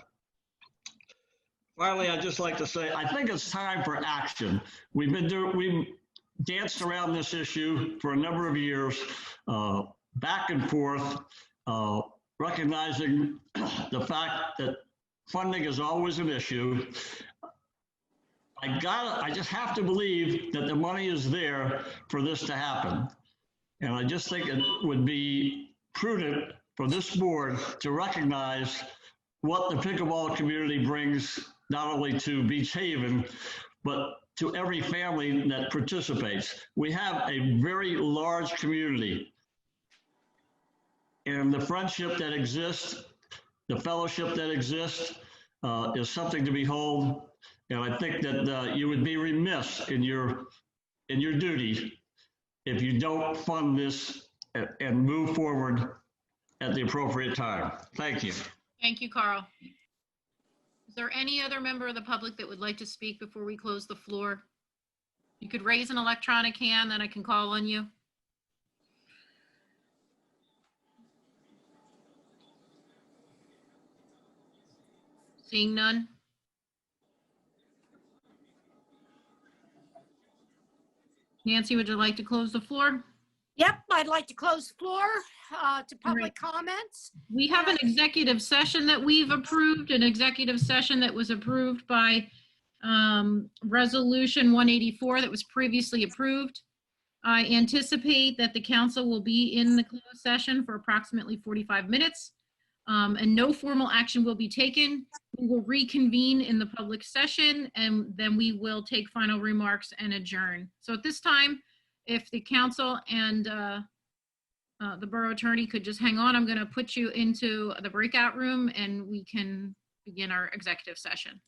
Finally, I'd just like to say, I think it's time for action. We've danced around this issue for a number of years, back and forth, recognizing the fact that funding is always an issue. I just have to believe that the money is there for this to happen. And I just think it would be prudent for this board to recognize what the pickleball community brings not only to Beachhaven, but to every family that participates. We have a very large community. And the friendship that exists, the fellowship that exists is something to behold. And I think that you would be remiss in your duty if you don't fund this and move forward at the appropriate time. Thank you. Thank you, Carl. Is there any other member of the public that would like to speak before we close the floor? You could raise an electronic hand, then I can call on you. Seeing none? Nancy, would you like to close the floor? Yep, I'd like to close the floor to public comments. We have an executive session that we've approved, an executive session that was approved by Resolution 184 that was previously approved. I anticipate that the council will be in the closed session for approximately 45 minutes, and no formal action will be taken. We will reconvene in the public session, and then we will take final remarks and adjourn. So at this time, if the council and the borough attorney could just hang on, I'm going to put you into the breakout room and we can begin our executive session.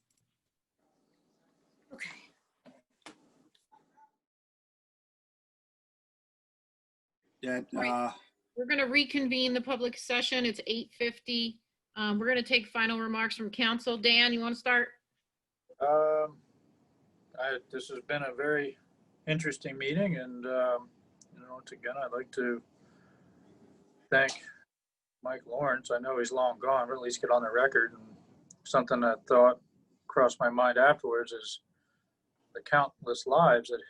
Okay. that, Right. We're going to reconvene the public session. It's 8:50. We're going to take final remarks from council. Dan, you want to start? This has been a very interesting meeting, and once again, I'd like to thank Mike Lawrence. I know he's long gone, but at least get on the record. And something that thought crossed my mind afterwards is the countless lives that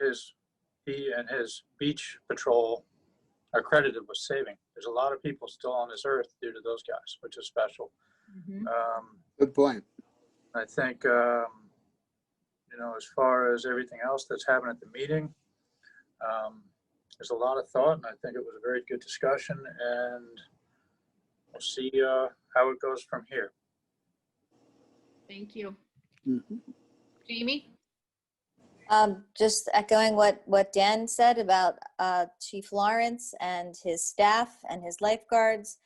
he and his beach patrol are credited with saving. There's a lot of people still on this earth due to those guys, which is special. Good point. I think, as far as everything else that's happened at the meeting, there's a lot of thought, and I think it was a very good discussion, and we'll see how it goes from here. Thank you. Mhm. Jamie? Just echoing what Dan said about Chief Lawrence and his staff and his lifeguards.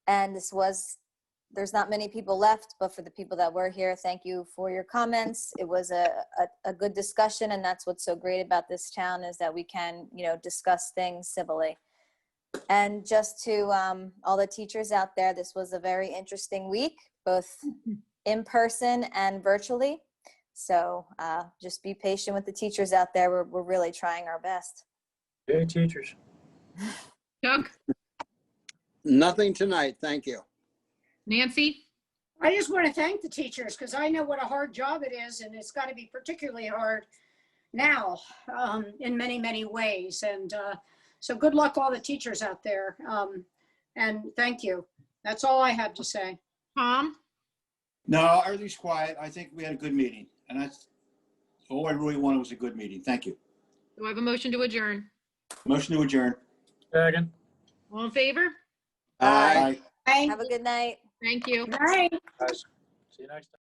And there's not many people left, but for the people that were here, thank you for your comments. It was a good discussion, and that's what's so great about this town is that we can, discuss things civilly. And just to all the teachers out there, this was a very interesting week, both in person and virtually. So just be patient with the teachers out there. We're really trying our best. Yay, teachers. Doug? Nothing tonight. Thank you. Nancy? I just want to thank the teachers because I know what a hard job it is, and it's got to be particularly hard now in many, many ways. And so good luck all the teachers out there. And thank you. That's all I have to say. Tom? No, everything's quiet. I think we had a good meeting, and that's all I really wanted was a good meeting. Thank you. Do I have a motion to adjourn? Motion to adjourn. Second. All in favor? Aye. Have a good night. Thank you. Night. Guys, see you next time.